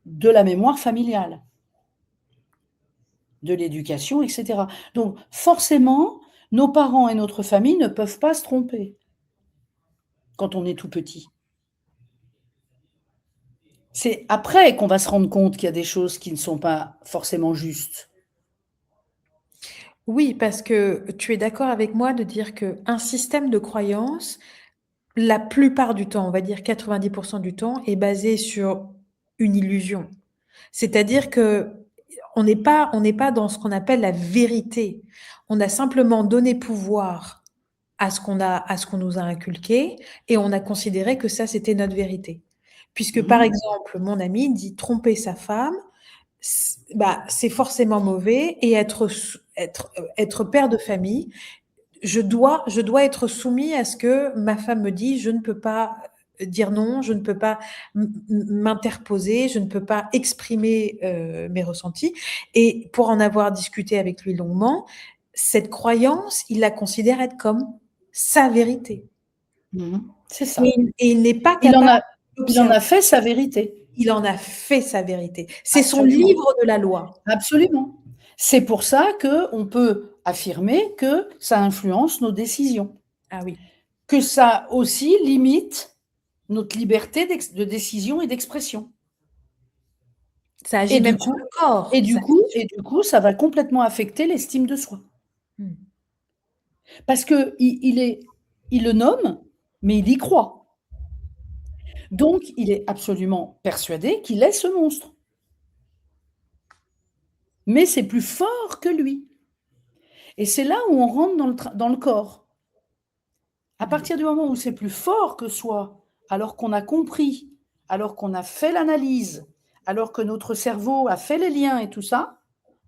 de la mémoire familiale, de l'éducation, etc. Donc forcément, nos parents et notre famille ne peuvent pas se tromper quand on est tout petit. C'est après qu'on va se rendre compte qu'il y a des choses qui ne sont pas forcément justes. Oui, parce que tu es d'accord avec moi de dire qu'un système de croyance, la plupart du temps, on va dire 90 du temps, est basé sur une illusion. C'est-à-dire qu'on n'est pas dans ce qu'on appelle la vérité. On a simplement donné pouvoir à ce qu'on nous a inculqué et on a considéré que ça, c'était notre vérité. Puisque, par Mmh. exemple, mon ami dit tromper sa femme, bah, c'est forcément mauvais et être père de famille, je dois être soumis à ce que ma femme me dit. Je ne peux pas dire non, je ne peux pas m'interposer, je ne peux pas exprimer mes ressentis. Et pour en avoir discuté avec lui longuement, cette croyance, il la considère être comme sa vérité. Mmh. C'est Et, ça. et il n'est pas Il en capable a il en d'observer. a fait sa vérité. Il en a fait sa vérité. C'est son Absolument, livre de la loi. absolument. C'est pour ça qu'on peut affirmer que ça influence nos décisions, Ah oui, que ça aussi limite notre liberté de décision et d'expression. ça agit Et même du sur coup le corps. Ça agit sur le corps. ça va complètement affecter l'estime de soi. Mmh. Parce qu'il le nomme, mais il y croit. Donc il est absolument persuadé qu'il est ce monstre. Mais c'est plus fort que lui. Et c'est là où on rentre dans le corps. À partir du moment où c'est plus fort que soi, alors qu'on a compris, alors qu'on a fait l'analyse, alors que notre cerveau a fait les liens et tout ça,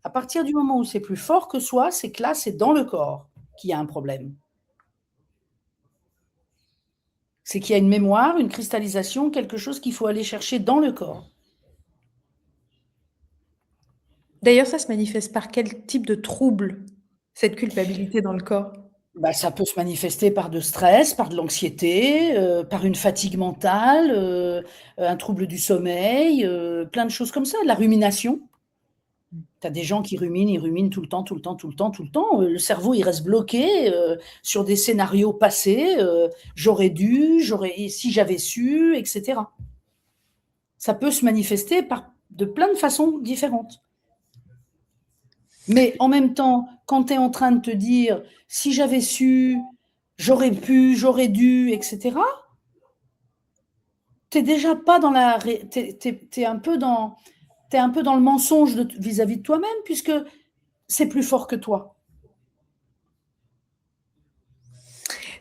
à partir du moment où c'est plus fort que soi, c'est que là, c'est dans le corps qu'il y a un problème. C'est qu'il y a une mémoire, une cristallisation, quelque chose qu'il faut aller chercher dans le corps. D'ailleurs, ça se manifeste par quel type de trouble, cette culpabilité dans le corps? Bah, ça peut se manifester par de stress, par de l'anxiété, par une fatigue mentale, un trouble du sommeil, plein de choses comme ça, de la rumination. Tu as des gens qui ruminent, ils ruminent tout le temps, tout le temps, tout le temps, tout le temps. Le cerveau, il reste bloqué sur des scénarios passés. J'aurais dû, si j'avais su, etc. Ça peut se manifester de plein de façons différentes. Mais en même temps, quand tu es en train de te dire si j'avais su, j'aurais pu, j'aurais dû, etc., tu n'es déjà pas dans la. Tu es un peu dans le mensonge vis-à-vis de toi-même, puisque c'est plus fort que toi.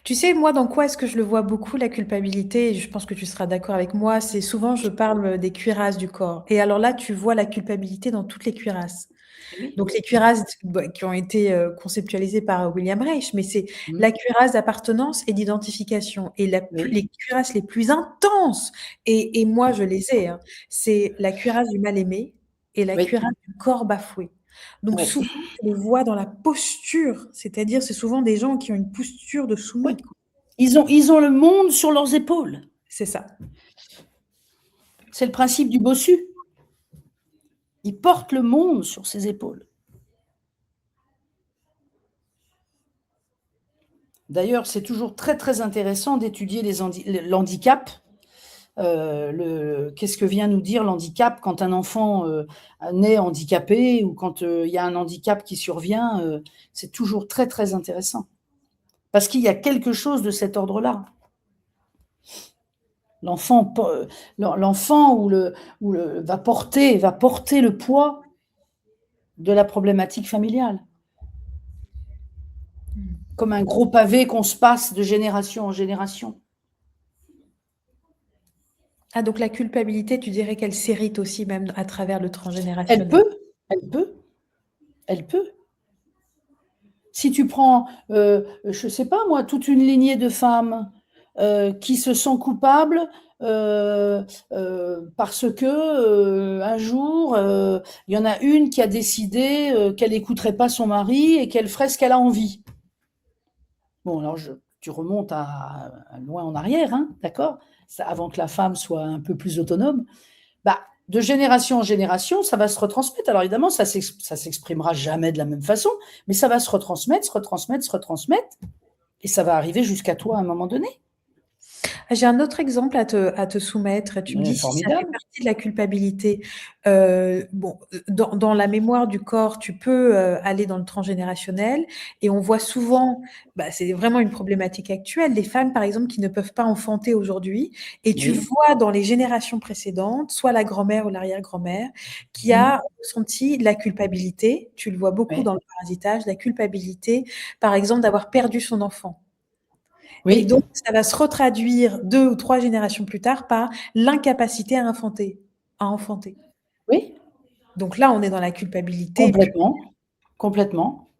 Tu sais, moi, dans quoi est-ce que je le vois beaucoup, la culpabilité? Et je pense que tu seras d'accord avec moi. C'est souvent, je parle des cuirasses du corps. Et alors là, tu vois la culpabilité dans toutes les cuirasses. Oui. Donc les cuirasses qui ont été conceptualisées par William Reich, mais c'est Mmh. la cuirasse d'appartenance et d'identification. Et Oui. les cuirasses les plus intenses, et moi je les ai, hein, c'est la cuirasse du mal-aimé et la Oui. cuirasse du corps bafoué. Donc Oui. souvent, tu les vois dans la posture, c'est-à-dire c'est souvent des gens qui ont une posture de Oui. soumis. Ils ont le monde sur leurs épaules. C'est ça. C'est le principe du bossu. Il porte le monde sur ses épaules. D'ailleurs, c'est toujours très, très intéressant d'étudier l'handicap. Qu'est-ce que vient nous dire l'handicap quand un enfant naît handicapé ou quand il y a un handicap qui survient, c'est toujours très, très intéressant. Parce qu'il y a quelque chose de cet ordre-là. L'enfant va porter le poids de la problématique familiale. Comme un gros pavé qu'on se passe de génération en génération. Ah, donc la culpabilité, tu dirais qu'elle s'hérite aussi même à travers le Elle transgénérationnel. peut, elle peut, elle peut. Si tu prends, je ne sais pas moi, toute une lignée de femmes qui se sentent coupables parce que un jour, il y en a une qui a décidé qu'elle n'écouterait pas son mari et qu'elle ferait ce qu'elle a envie. Bon, alors tu remontes à loin en arrière, hein, d'accord, avant que la femme soit un peu plus autonome. Bah, de génération en génération, ça va se retransmettre. Alors évidemment, ça s'exprimera jamais de la même façon, mais ça va se retransmettre, se retransmettre, se retransmettre, et ça va arriver jusqu'à toi à un moment donné. J'ai un autre exemple à te soumettre. Tu me dis si ça fait Formidable. partie de la culpabilité. Bon, dans la mémoire du corps, tu peux aller dans le transgénérationnel et on voit souvent, bah, c'est vraiment une problématique actuelle, des femmes par exemple qui ne peuvent pas enfanter aujourd'hui et tu Oui. vois dans les générations précédentes, soit la grand-mère ou l'arrière-grand-mère, qui Mmh. a ressenti la culpabilité, tu le vois beaucoup Oui. dans le parasitage, la culpabilité par exemple d'avoir perdu son enfant. Et Oui. donc, ça va se retraduire 2 ou 3 générations plus tard par l'incapacité à enfanter. Oui. Donc là, on est dans la culpabilité plus. Complètement. Complètement.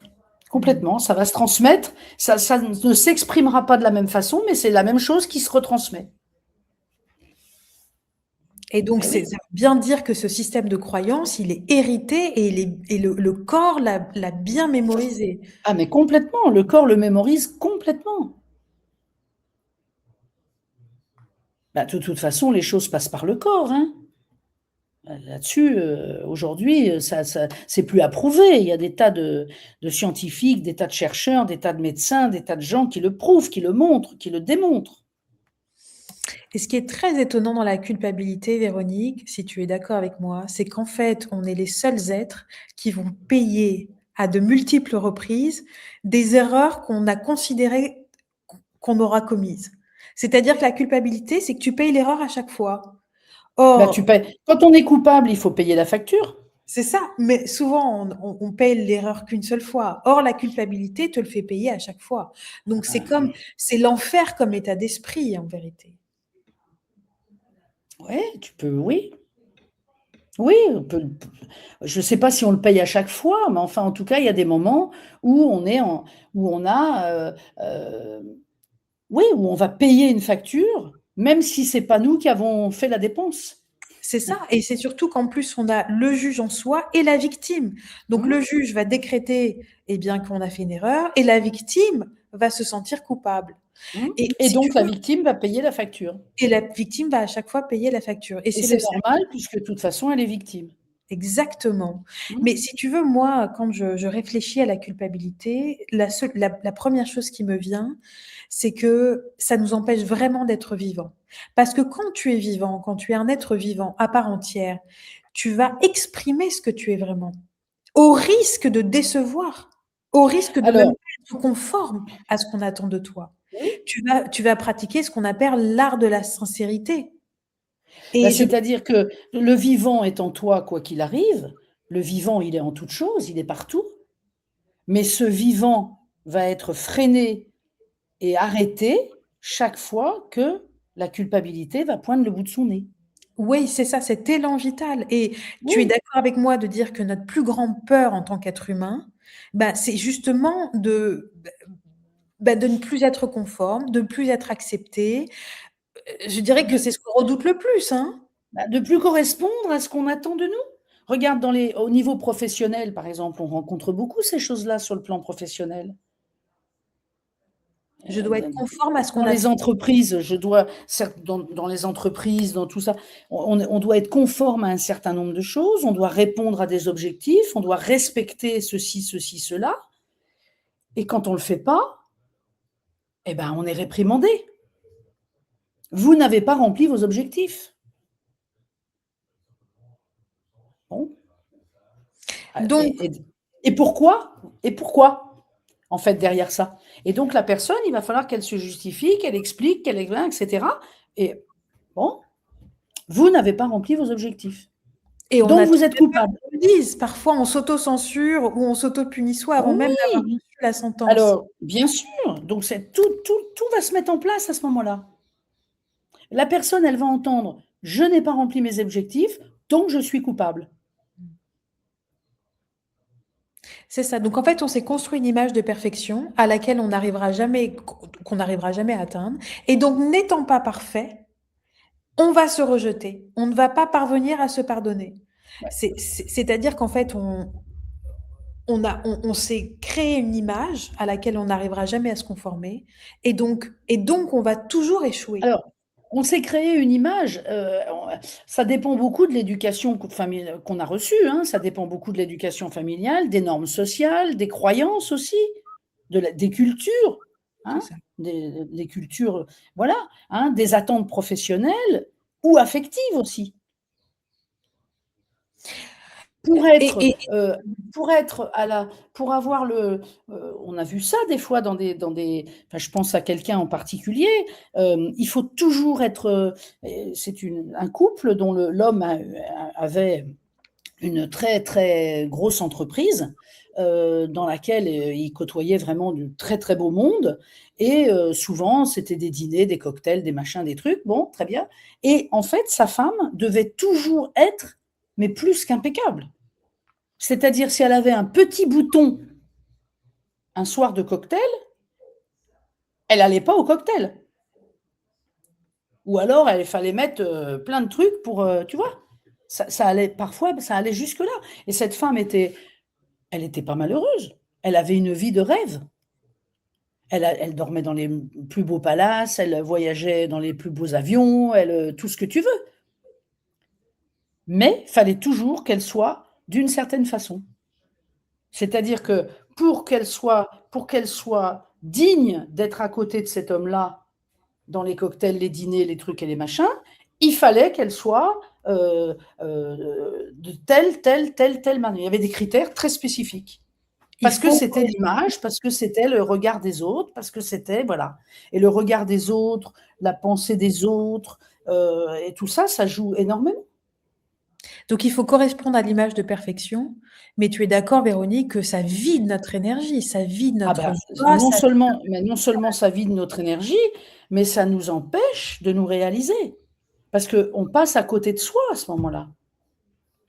Mmh. Complètement. Ça va se transmettre. Ça ne s'exprimera pas de la même façon, mais c'est la même chose qui se retransmet. Et donc Eh ça oui. veut bien dire que ce système de croyance, il est hérité et le corps l'a bien mémorisé. Ah, mais complètement. Le corps le mémorise complètement. Bah, de toute façon, les choses passent par le corps, hein. Là-dessus, aujourd'hui, ça c'est plus à prouver. Il y a des tas de scientifiques, des tas de chercheurs, des tas de médecins, des tas de gens qui le prouvent, qui le montrent, qui le démontrent. Et ce qui est très étonnant dans la culpabilité, Véronique, si tu es d'accord avec moi, c'est qu'en fait, on est les seuls êtres qui vont payer à de multiples reprises des erreurs qu'on a considérées qu'on aura commises. C'est-à-dire que la culpabilité, c'est que tu payes l'erreur à chaque fois. Bah, tu Or, payes quand on est coupable, il faut payer la facture. C'est ça, mais souvent on paye l'erreur qu'une seule fois. Or, la culpabilité te le fait payer à chaque fois. Donc c'est l'enfer comme état d'esprit, en vérité. Ouais, tu peux, oui. Oui, je ne sais pas si on le paye à chaque fois, mais enfin, en tout cas, il y a des moments où où on a, oui, où on va payer une facture, même si c'est pas nous qui avons fait la dépense. C'est ça, et c'est surtout qu'en plus, on a le juge en soi et la victime. Donc Mmh. le juge va décréter, eh bien, qu'on a fait une erreur, et la victime va se sentir coupable. Mmh. Et Et si tu donc la veux, victime va payer la facture. et la victime va à chaque fois payer la facture. Et Et c'est le c'est cercle. normal puisque de toute façon elle est victime. Exactement. Mmh. Mais si tu veux, moi, quand je réfléchis à la culpabilité, la première chose qui me vient, c'est que ça nous empêche vraiment d'être vivants. Parce que quand tu es vivant, quand tu es un être vivant à part entière, tu vas exprimer ce que tu es vraiment, au risque de décevoir, au risque de même Alors pas être conforme à ce qu'on attend de toi. oui, Tu vas pratiquer ce qu'on appelle l'art de la sincérité. bah, Et je c'est-à-dire que le vivant est en toi quoi qu'il arrive, le vivant il est en toute chose, il est partout, mais ce vivant va être freiné et arrêté chaque fois que la culpabilité va poindre le bout de son nez. Oui, c'est ça, cet élan vital, et tu es Oui. d'accord avec moi de dire que notre plus grande peur en tant qu'être humain, bah, c'est justement de ne plus être conforme, de ne plus être accepté. Je dirais que De c'est ce qu'on redoute le plus, hein? Bah, de plus correspondre à ce qu'on attend de nous. Regarde au niveau professionnel, par exemple, on rencontre beaucoup ces choses-là sur le plan professionnel. Je dois être conforme à ce qu'on Dans les attend. entreprises, certes, dans les entreprises, dans tout ça, on doit être conforme à un certain nombre de choses, on doit répondre à des objectifs, on doit respecter ceci, cela. Et quand on ne le fait pas, eh ben, on est réprimandé. Vous n'avez pas rempli vos objectifs. Bon. Donc Et pourquoi? Et pourquoi, en fait, derrière ça? Et donc la personne, il va falloir qu'elle se justifie, qu'elle explique, qu'elle et cetera. Et bon, vous n'avez pas rempli vos objectifs. et on Donc attend vous êtes même pas coupable. qu'on le dise. Parfois, on s'auto-censure ou on s'auto-punit soi avant même d'avoir Oui, reçu la sentence. alors bien sûr, donc c'est tout va se mettre en place à ce moment-là. La personne, elle va entendre: «Je n'ai pas rempli mes objectifs, donc je suis coupable». C'est ça. Donc en fait, on s'est construit une image de perfection à laquelle on n'arrivera jamais, qu'on n'arrivera jamais à atteindre. Et donc, n'étant pas parfait, on va se rejeter. On ne va pas parvenir à se pardonner. Ouais. C'est-à-dire qu'en fait, on s'est créé une image à laquelle on n'arrivera jamais à se conformer. Et donc, on va toujours échouer. Alors, on s'est créé une image, ça dépend beaucoup de l'éducation qu'on a reçue, hein, ça dépend beaucoup de l'éducation familiale, des normes sociales, des croyances aussi, des cultures, C'est hein, ça. des cultures, voilà, hein, des attentes professionnelles ou affectives aussi. Pour Et, être, et- pour avoir on a vu ça des fois enfin, je pense à quelqu'un en particulier, il faut toujours être, c'est un couple dont l'homme avait une très, très grosse entreprise, dans laquelle, il côtoyait vraiment du très, très beau monde et souvent, c'était des dîners, des cocktails, des machins, des trucs, bon, très bien et en fait, sa femme devait toujours être, mais plus qu'impeccable. C'est-à-dire si elle avait un petit bouton un soir de cocktail, elle allait pas au cocktail. Ou alors il fallait mettre, plein de trucs pour, tu vois? Ça allait parfois, ça allait jusque-là et cette femme elle était pas malheureuse. Elle avait une vie de rêve. Elle dormait dans les plus beaux palaces, elle voyageait dans les plus beaux avions, tout ce que tu veux. Mais fallait toujours qu'elle soit d'une certaine façon. C'est-à-dire que pour qu'elle soit digne d'être à côté de cet homme-là, dans les cocktails, les dîners, les trucs et les machins, il fallait qu'elle soit de telle manière. Il y avait des critères très spécifiques. il Parce que faut c'était l'image, parce que c'était le regard des autres, parce que c'était, voilà. Et le regard des autres, la pensée des autres, et tout ça, ça joue énormément. Donc il faut correspondre à l'image de perfection, mais tu es d'accord, Véronique, que ça vide notre énergie, ça vide Ah notre bah, joie, ça non seulement ça vide notre énergie, mais ça nous empêche de nous réaliser. Parce qu'on passe à côté de soi à ce moment-là.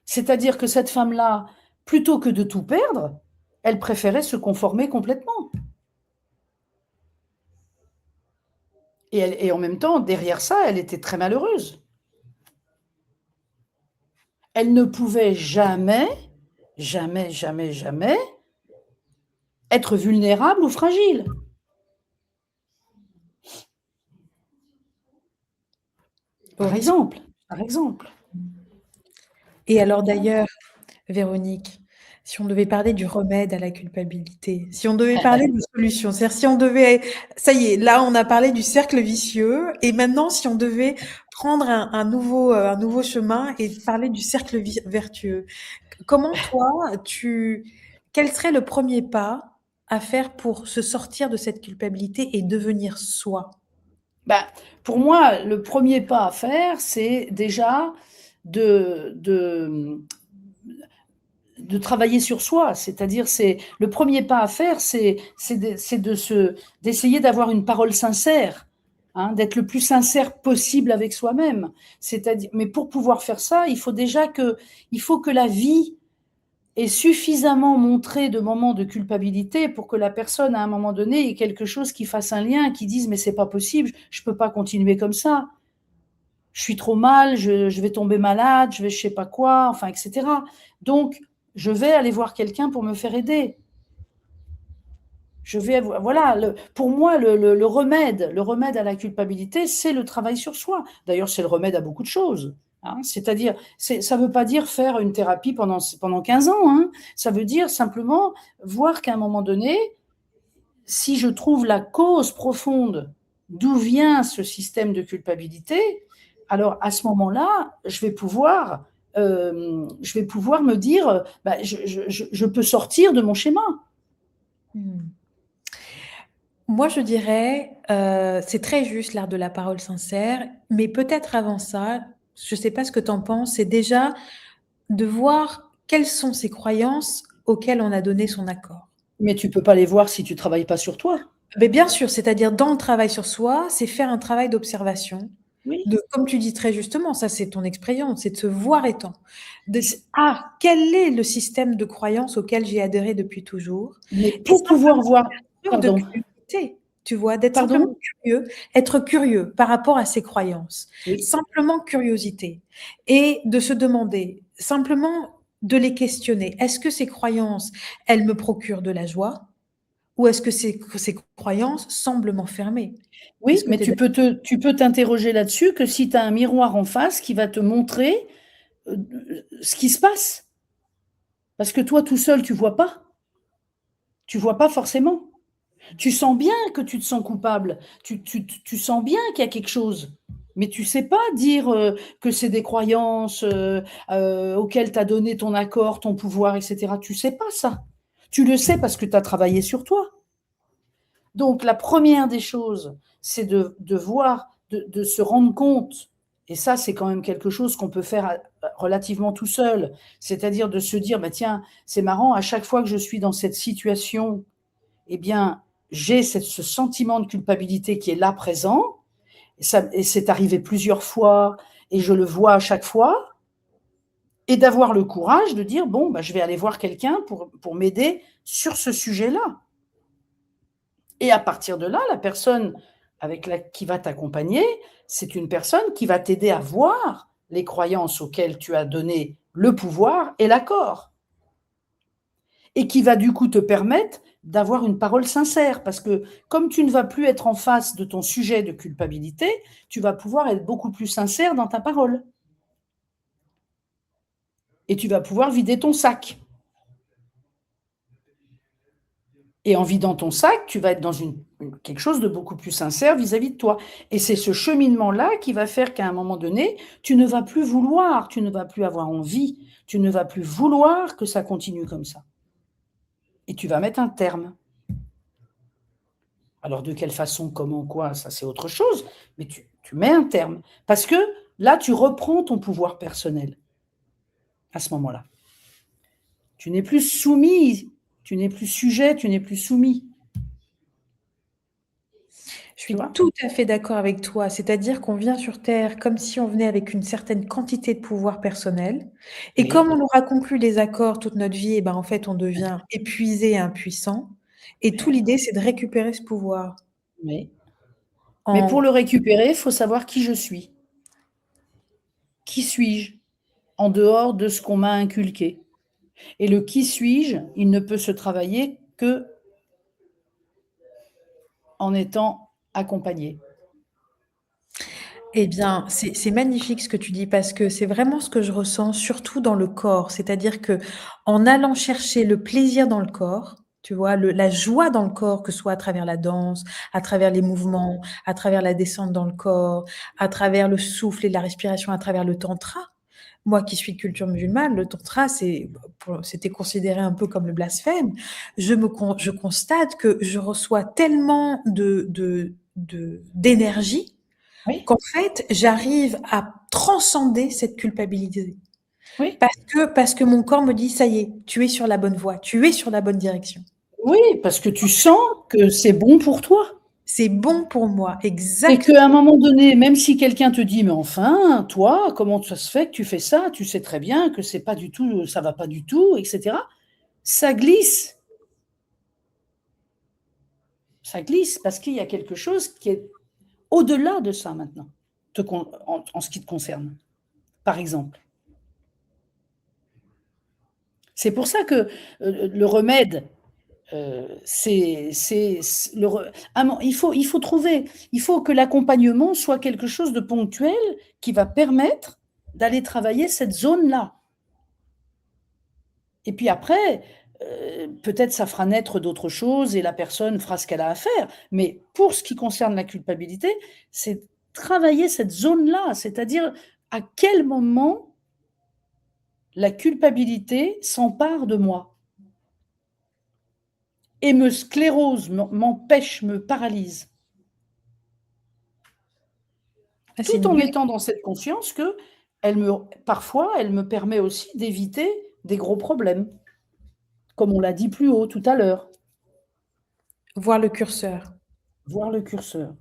C'est-à-dire que cette femme-là, plutôt que de tout perdre, elle préférait se conformer complètement. Et en même temps, derrière ça, elle était très malheureuse. Elle ne pouvait jamais, jamais, jamais, jamais être vulnérable ou fragile. Par horrible. exemple, par exemple. Et alors d'ailleurs, Véronique, si on devait parler du remède à la culpabilité, si on devait parler de solutions, c'est-à-dire si on devait, ça y est, là on a parlé du cercle vicieux, et maintenant si on devait prendre un nouveau chemin et parler du cercle vertueux, comment toi, quel serait le premier pas à faire pour se sortir de cette culpabilité et devenir soi? Bah, pour moi, le premier pas à faire, c'est déjà de de, de travailler sur soi. C'est-à-dire, c'est le premier pas à faire, d'essayer d'avoir une parole sincère, hein, d'être le plus sincère possible avec soi-même. C'est-à-dire, mais pour pouvoir faire ça, il faut que la vie ait suffisamment montré de moments de culpabilité pour que la personne, à un moment donné, ait quelque chose qui fasse un lien, qui dise: «Mais c'est pas possible, je peux pas continuer comme ça. Je suis trop mal, je vais tomber malade, je vais je sais pas quoi», enfin, et cetera. Donc, je vais aller voir quelqu'un pour me faire aider. Je vais voilà, pour moi, le remède à la culpabilité, c'est le travail sur soi. D'ailleurs, c'est le remède à beaucoup de choses, hein. C'est-à-dire, ça ne veut pas dire faire une thérapie pendant 15 ans, hein. Ça veut dire simplement voir qu'à un moment donné, si je trouve la cause profonde d'où vient ce système de culpabilité, alors à ce moment-là, je vais pouvoir me dire, bah, je peux sortir de mon schéma. Mmh. Moi, je dirais, c'est très juste l'art de la parole sincère, mais peut-être avant ça, je ne sais pas ce que tu en penses, c'est déjà de voir quelles sont ces croyances auxquelles on a donné son accord. Mais tu peux pas les voir si tu travailles pas sur toi. Mais bien sûr, c'est-à-dire dans le travail sur soi, c'est faire un travail d'observation, Oui. de comme tu dis très justement, ça c'est ton expérience, c'est de se voir étant, «Ah, quel est le système de croyances auquel j'ai adhéré depuis toujours?» Mais et pour pouvoir voir, de pardon, curiosité, tu vois? D'être simplement pardon? curieux, être curieux par rapport à ses croyances. Oui. Simplement curiosité et de se demander, simplement de les questionner. Est-ce que ces croyances, elles me procurent de la joie ou est-ce que ces croyances semblent m'enfermer? Oui, Est-ce que mais tu es d'ac tu peux t'interroger là-dessus que si tu as un miroir en face qui va te montrer, ce qui se passe. Parce que toi, tout seul, tu vois pas. Tu vois pas forcément. Tu sens bien que tu te sens coupable. Tu sens bien qu'il y a quelque chose. Mais tu sais pas dire, que c'est des croyances, auxquelles tu as donné ton accord, ton pouvoir, et cetera. Tu sais pas ça. Tu le sais parce que tu as travaillé sur toi. Donc la première des choses, c'est de voir, de se rendre compte, et ça, c'est quand même quelque chose qu'on peut faire relativement tout seul. C'est-à-dire de se dire: «Bah, tiens, c'est marrant, à chaque fois que je suis dans cette situation, eh bien, j'ai ce sentiment de culpabilité qui est là présent, et c'est arrivé plusieurs fois et je le vois à chaque fois», et d'avoir le courage de dire: «Bon, bah, je vais aller voir quelqu'un pour m'aider sur ce sujet-là». Et à partir de là, la personne qui va t'accompagner, c'est une personne qui va t'aider à voir les croyances auxquelles tu as donné le pouvoir et l'accord, et qui va du coup te permettre d'avoir une parole sincère. Parce que comme tu ne vas plus être en face de ton sujet de culpabilité, tu vas pouvoir être beaucoup plus sincère dans ta parole, et tu vas pouvoir vider ton sac. Et en vidant ton sac, tu vas être dans quelque chose de beaucoup plus sincère vis-à-vis de toi. Et c'est ce cheminement-là qui va faire qu'à un moment donné, tu ne vas plus vouloir, tu ne vas plus avoir envie, tu ne vas plus vouloir que ça continue comme ça. Et tu vas mettre un terme. Alors de quelle façon, comment, quoi, ça c'est autre chose, mais tu mets un terme. Parce que là, tu reprends ton pouvoir personnel. à ce moment-là. Tu n'es plus soumis, tu n'es plus sujet, tu n'es plus soumis. Je Tu suis vois? tout à fait d'accord avec toi. C'est-à-dire qu'on vient sur terre comme si on venait avec une certaine quantité de pouvoir personnel et comme Oui, on n'aura conclu les accords toute notre vie et ben, en fait, on devient épuisé et impuissant et tout oui, l'idée, c'est de récupérer ce pouvoir oui. Mais pour en le récupérer, il faut savoir qui je suis. Qui suis-je en dehors de ce qu'on m'a inculqué? Et le qui suis-je, il ne peut se travailler que en étant accompagné. eh bien, c'est magnifique ce que tu dis parce que c'est vraiment ce que je ressens, surtout dans le corps. C'est-à-dire qu'en allant chercher le plaisir dans le corps, tu vois? La joie dans le corps, que ce soit à travers la danse, à travers les mouvements, à travers la descente dans le corps, à travers le souffle et la respiration, à travers le tantra. Moi qui suis de culture musulmane, le tantra, c'était considéré un peu comme le blasphème. Je constate que je reçois tellement d'énergie Oui, qu'en fait, j'arrive à transcender cette culpabilité. oui, Parce que mon corps me dit: «Ça y est, tu es sur la bonne voie, tu es sur la bonne direction». oui, parce que tu sens que c'est bon pour toi C'est bon pour moi, et exact. qu'à un moment donné, même si quelqu'un te dit: «Mais enfin, toi, comment ça se fait que tu fais ça? Tu sais très bien que c'est pas du tout, ça va pas du tout» et cetera. Ça glisse, ça glisse parce qu'il y a quelque chose qui est au-delà de ça maintenant, te con en ce qui te concerne, par exemple. C'est pour ça que, le remède, c'est le re un ment il faut trouver il faut que l'accompagnement soit quelque chose de ponctuel qui va permettre d'aller travailler cette zone-là et puis après, peut-être ça fera naître d'autres choses et la personne fera ce qu'elle a à faire. Mais pour ce qui concerne la culpabilité, c'est travailler cette zone-là, c'est-à-dire à quel moment la culpabilité s'empare de moi et me sclérose, m'empêche, me paralyse. Ah, c'est Tout une en belle étant dans cette conscience que elle me parfois, elle me permet aussi d'éviter des gros problèmes, comme on l'a dit plus haut tout à l'heure, voir le curseur. voir le curseur.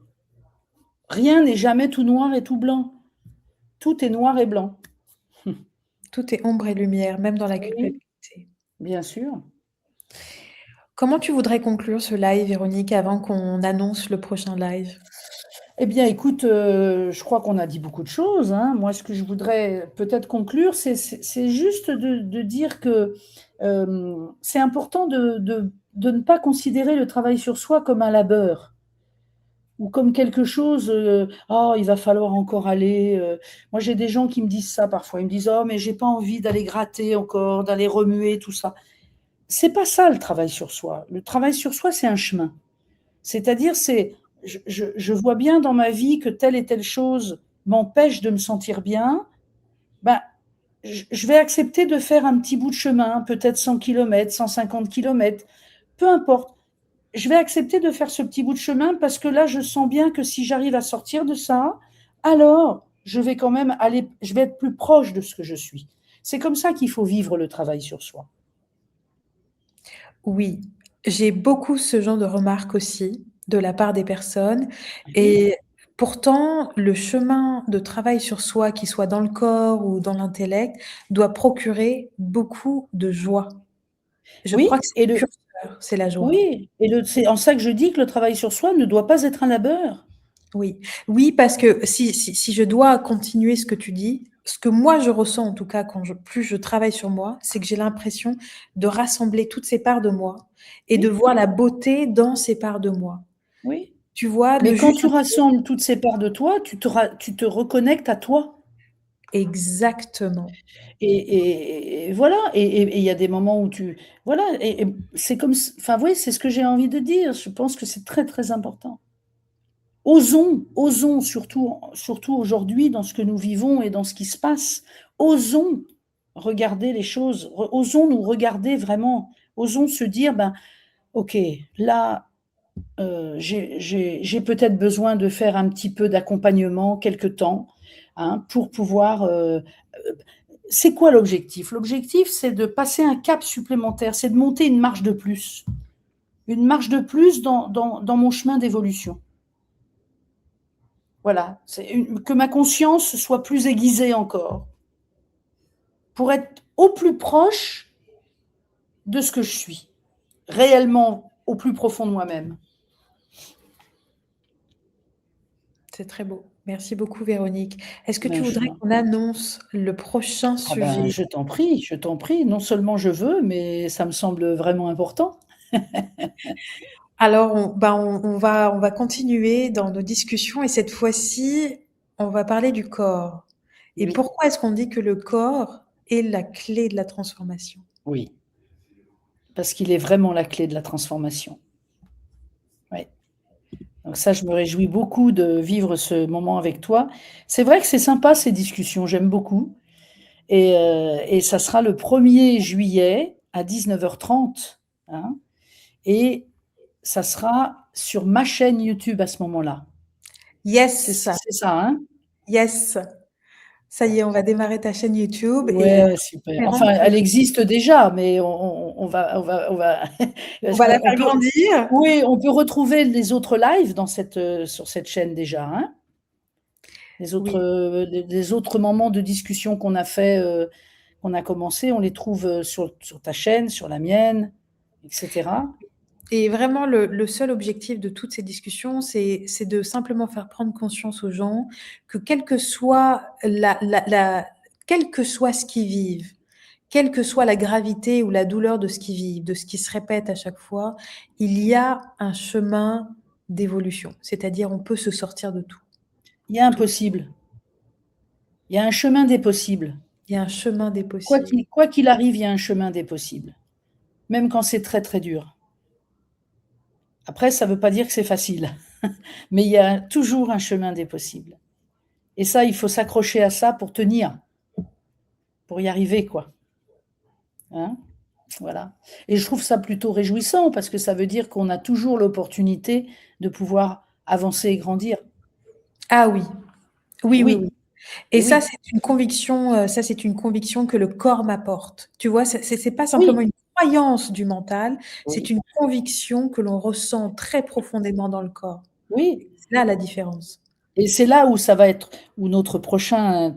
Rien n'est jamais tout noir et tout blanc. Tout est noir et blanc. Tout est ombre et lumière, même dans la Oui, culpabilité. bien sûr. Comment tu voudrais conclure ce live, Véronique, avant qu'on annonce le prochain live? Eh bien, écoute, je crois qu'on a dit beaucoup de choses, hein. Moi, ce que je voudrais peut-être conclure, c'est juste de dire que, c'est important de ne pas considérer le travail sur soi comme un labeur. Ou comme quelque chose, «Oh, il va falloir encore aller», moi j'ai des gens qui me disent ça parfois. Ils me disent: «Oh mais j'ai pas envie d'aller gratter encore, d'aller remuer tout ça». C'est pas ça le travail sur soi. Le travail sur soi, c'est un chemin. C'est-à-dire c'est je vois bien dans ma vie que telle et telle chose m'empêche de me sentir bien, ben, je vais accepter de faire un petit bout de chemin, peut-être 100 kilomètres, 150 kilomètres, peu importe. Je vais accepter de faire ce petit bout de chemin parce que là, je sens bien que si j'arrive à sortir de ça, alors je vais quand même aller je vais être plus proche de ce que je suis. C'est comme ça qu'il faut vivre le travail sur soi. Oui, j'ai beaucoup ce genre de remarques aussi, de la part des personnes Oui, et pourtant le chemin de travail sur soi, qu'il soit dans le corps ou dans l'intellect, doit procurer beaucoup de joie. Je crois oui que c'est et le le curseur, c'est la joie. oui et le c'est en ça que je dis que le travail sur soi ne doit pas être un labeur. Oui, oui, parce que si je dois continuer ce que tu dis, ce que moi je ressens en tout cas quand plus je travaille sur moi, c'est que j'ai l'impression de rassembler toutes ces parts de moi et de Oui, voir la beauté dans ces parts de moi. oui. Tu vois? De Mais quand juste tu rassembles toutes ces parts de toi, tu te reconnectes à toi exactement. et voilà et il y a des moments où tu voilà et c'est comme c enfin, oui, c'est ce que j'ai envie de dire. Je pense que c'est très, très important. Osons surtout aujourd'hui dans ce que nous vivons et dans ce qui se passe, osons regarder les choses, osons nous regarder vraiment, osons se dire: «Ben, OK, là, j'ai peut-être besoin de faire un petit peu d'accompagnement quelque temps, hein, pour pouvoir, c'est quoi l'objectif? L'objectif, c'est de passer un cap supplémentaire, c'est de monter une marche de plus. Une marche de plus dans mon chemin d'évolution. Voilà, que ma conscience soit plus aiguisée encore, pour être au plus proche de ce que je suis, réellement au plus profond de moi-même. C'est très beau. Merci beaucoup Véronique. Est-ce que tu Ben, voudrais qu'on annonce le prochain ah ben, sujet? je t'en prie. Non seulement je veux, mais ça me semble vraiment important. Alors on va continuer dans nos discussions et cette fois-ci, on va parler du corps. Et Oui, pourquoi est-ce qu'on dit que le corps est la clé de la transformation? oui, parce qu'il est vraiment la clé de la transformation. Ouais. Donc ça, je me réjouis beaucoup de vivre ce moment avec toi. C'est vrai que c'est sympa ces discussions, j'aime beaucoup. Et ça sera le 1er juillet à 19h30, hein, et ça sera sur ma chaîne YouTube à ce moment-là. C'est Yes, c'est ça, hein? yes. Ça y est, on va démarrer ta chaîne YouTube et Ouais, super. espérons Enfin, que elle existe déjà, mais on va on parce va qu'on on peut l'agrandir. oui, on peut retrouver les autres lives sur cette chaîne déjà, hein? Oui. Les autres moments de discussion qu'on a fait, qu'on a commencé, on les trouve, sur ta chaîne, sur la mienne, et cetera. Et vraiment, le seul objectif de toutes ces discussions, c'est de simplement faire prendre conscience aux gens que quelle que soit quel que soit ce qu'ils vivent, quelle que soit la gravité ou la douleur de ce qu'ils vivent, de ce qui se répète à chaque fois, il y a un chemin d'évolution. C'est-à-dire, on peut se sortir de tout, Il y a un tout. possible, il y a un chemin des possibles. Il y a un chemin des possibles. Quoi qu'il arrive, il y a un chemin des possibles, même quand c'est très, très dur. Après, ça ne veut pas dire que c'est facile, mais il y a toujours un chemin des possibles. Et ça, il faut s'accrocher à ça pour tenir, pour y arriver, quoi. Hein? Voilà. Et je trouve ça plutôt réjouissant parce que ça veut dire qu'on a toujours l'opportunité de pouvoir avancer et grandir. Ah oui. Oui, oui, Oui, oui. Et et ça, oui, c'est une conviction que le corps m'apporte. Tu vois? C'est pas simplement oui, une croyance du mental, c'est oui, une conviction que l'on ressent très profondément dans le corps. oui. C'est là la différence. Et c'est là où ça va être où notre prochain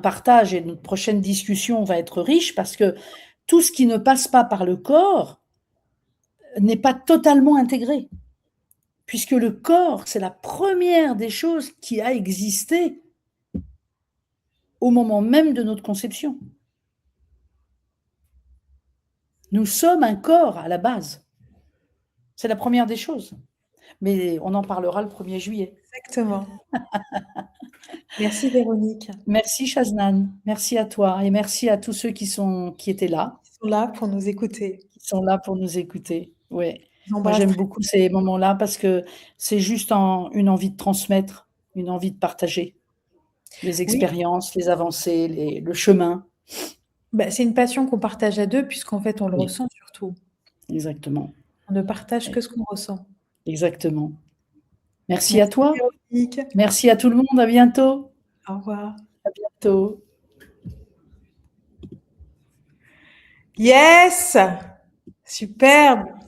partage et notre prochaine discussion va être riche parce que tout ce qui ne passe pas par le corps n'est pas totalement intégré. Puisque le corps, c'est la première des choses qui a existé au moment même de notre conception. Nous sommes un corps à la base. C'est la première des choses. Mais on en parlera le 1er juillet. Exactement. Merci Véronique. Merci Chaznan, merci à toi et merci à tous ceux qui étaient là, Ils sont là pour nous écouter. qui sont là pour nous écouter. Ouais. Je vous Moi, embrasse j'aime très beaucoup ces moments-là parce que c'est juste une envie de transmettre, une envie de partager les oui, expériences, les avancées, le chemin. bah, c'est une passion qu'on partage à 2 puisqu'en fait, on le Oui, ressent surtout. exactement. On ne partage Ouais, que ce qu'on ressent. exactement. Merci à Merci toi. Véronique. Merci à tout le monde. À bientôt. Au revoir. À bientôt. Yes! Superbe!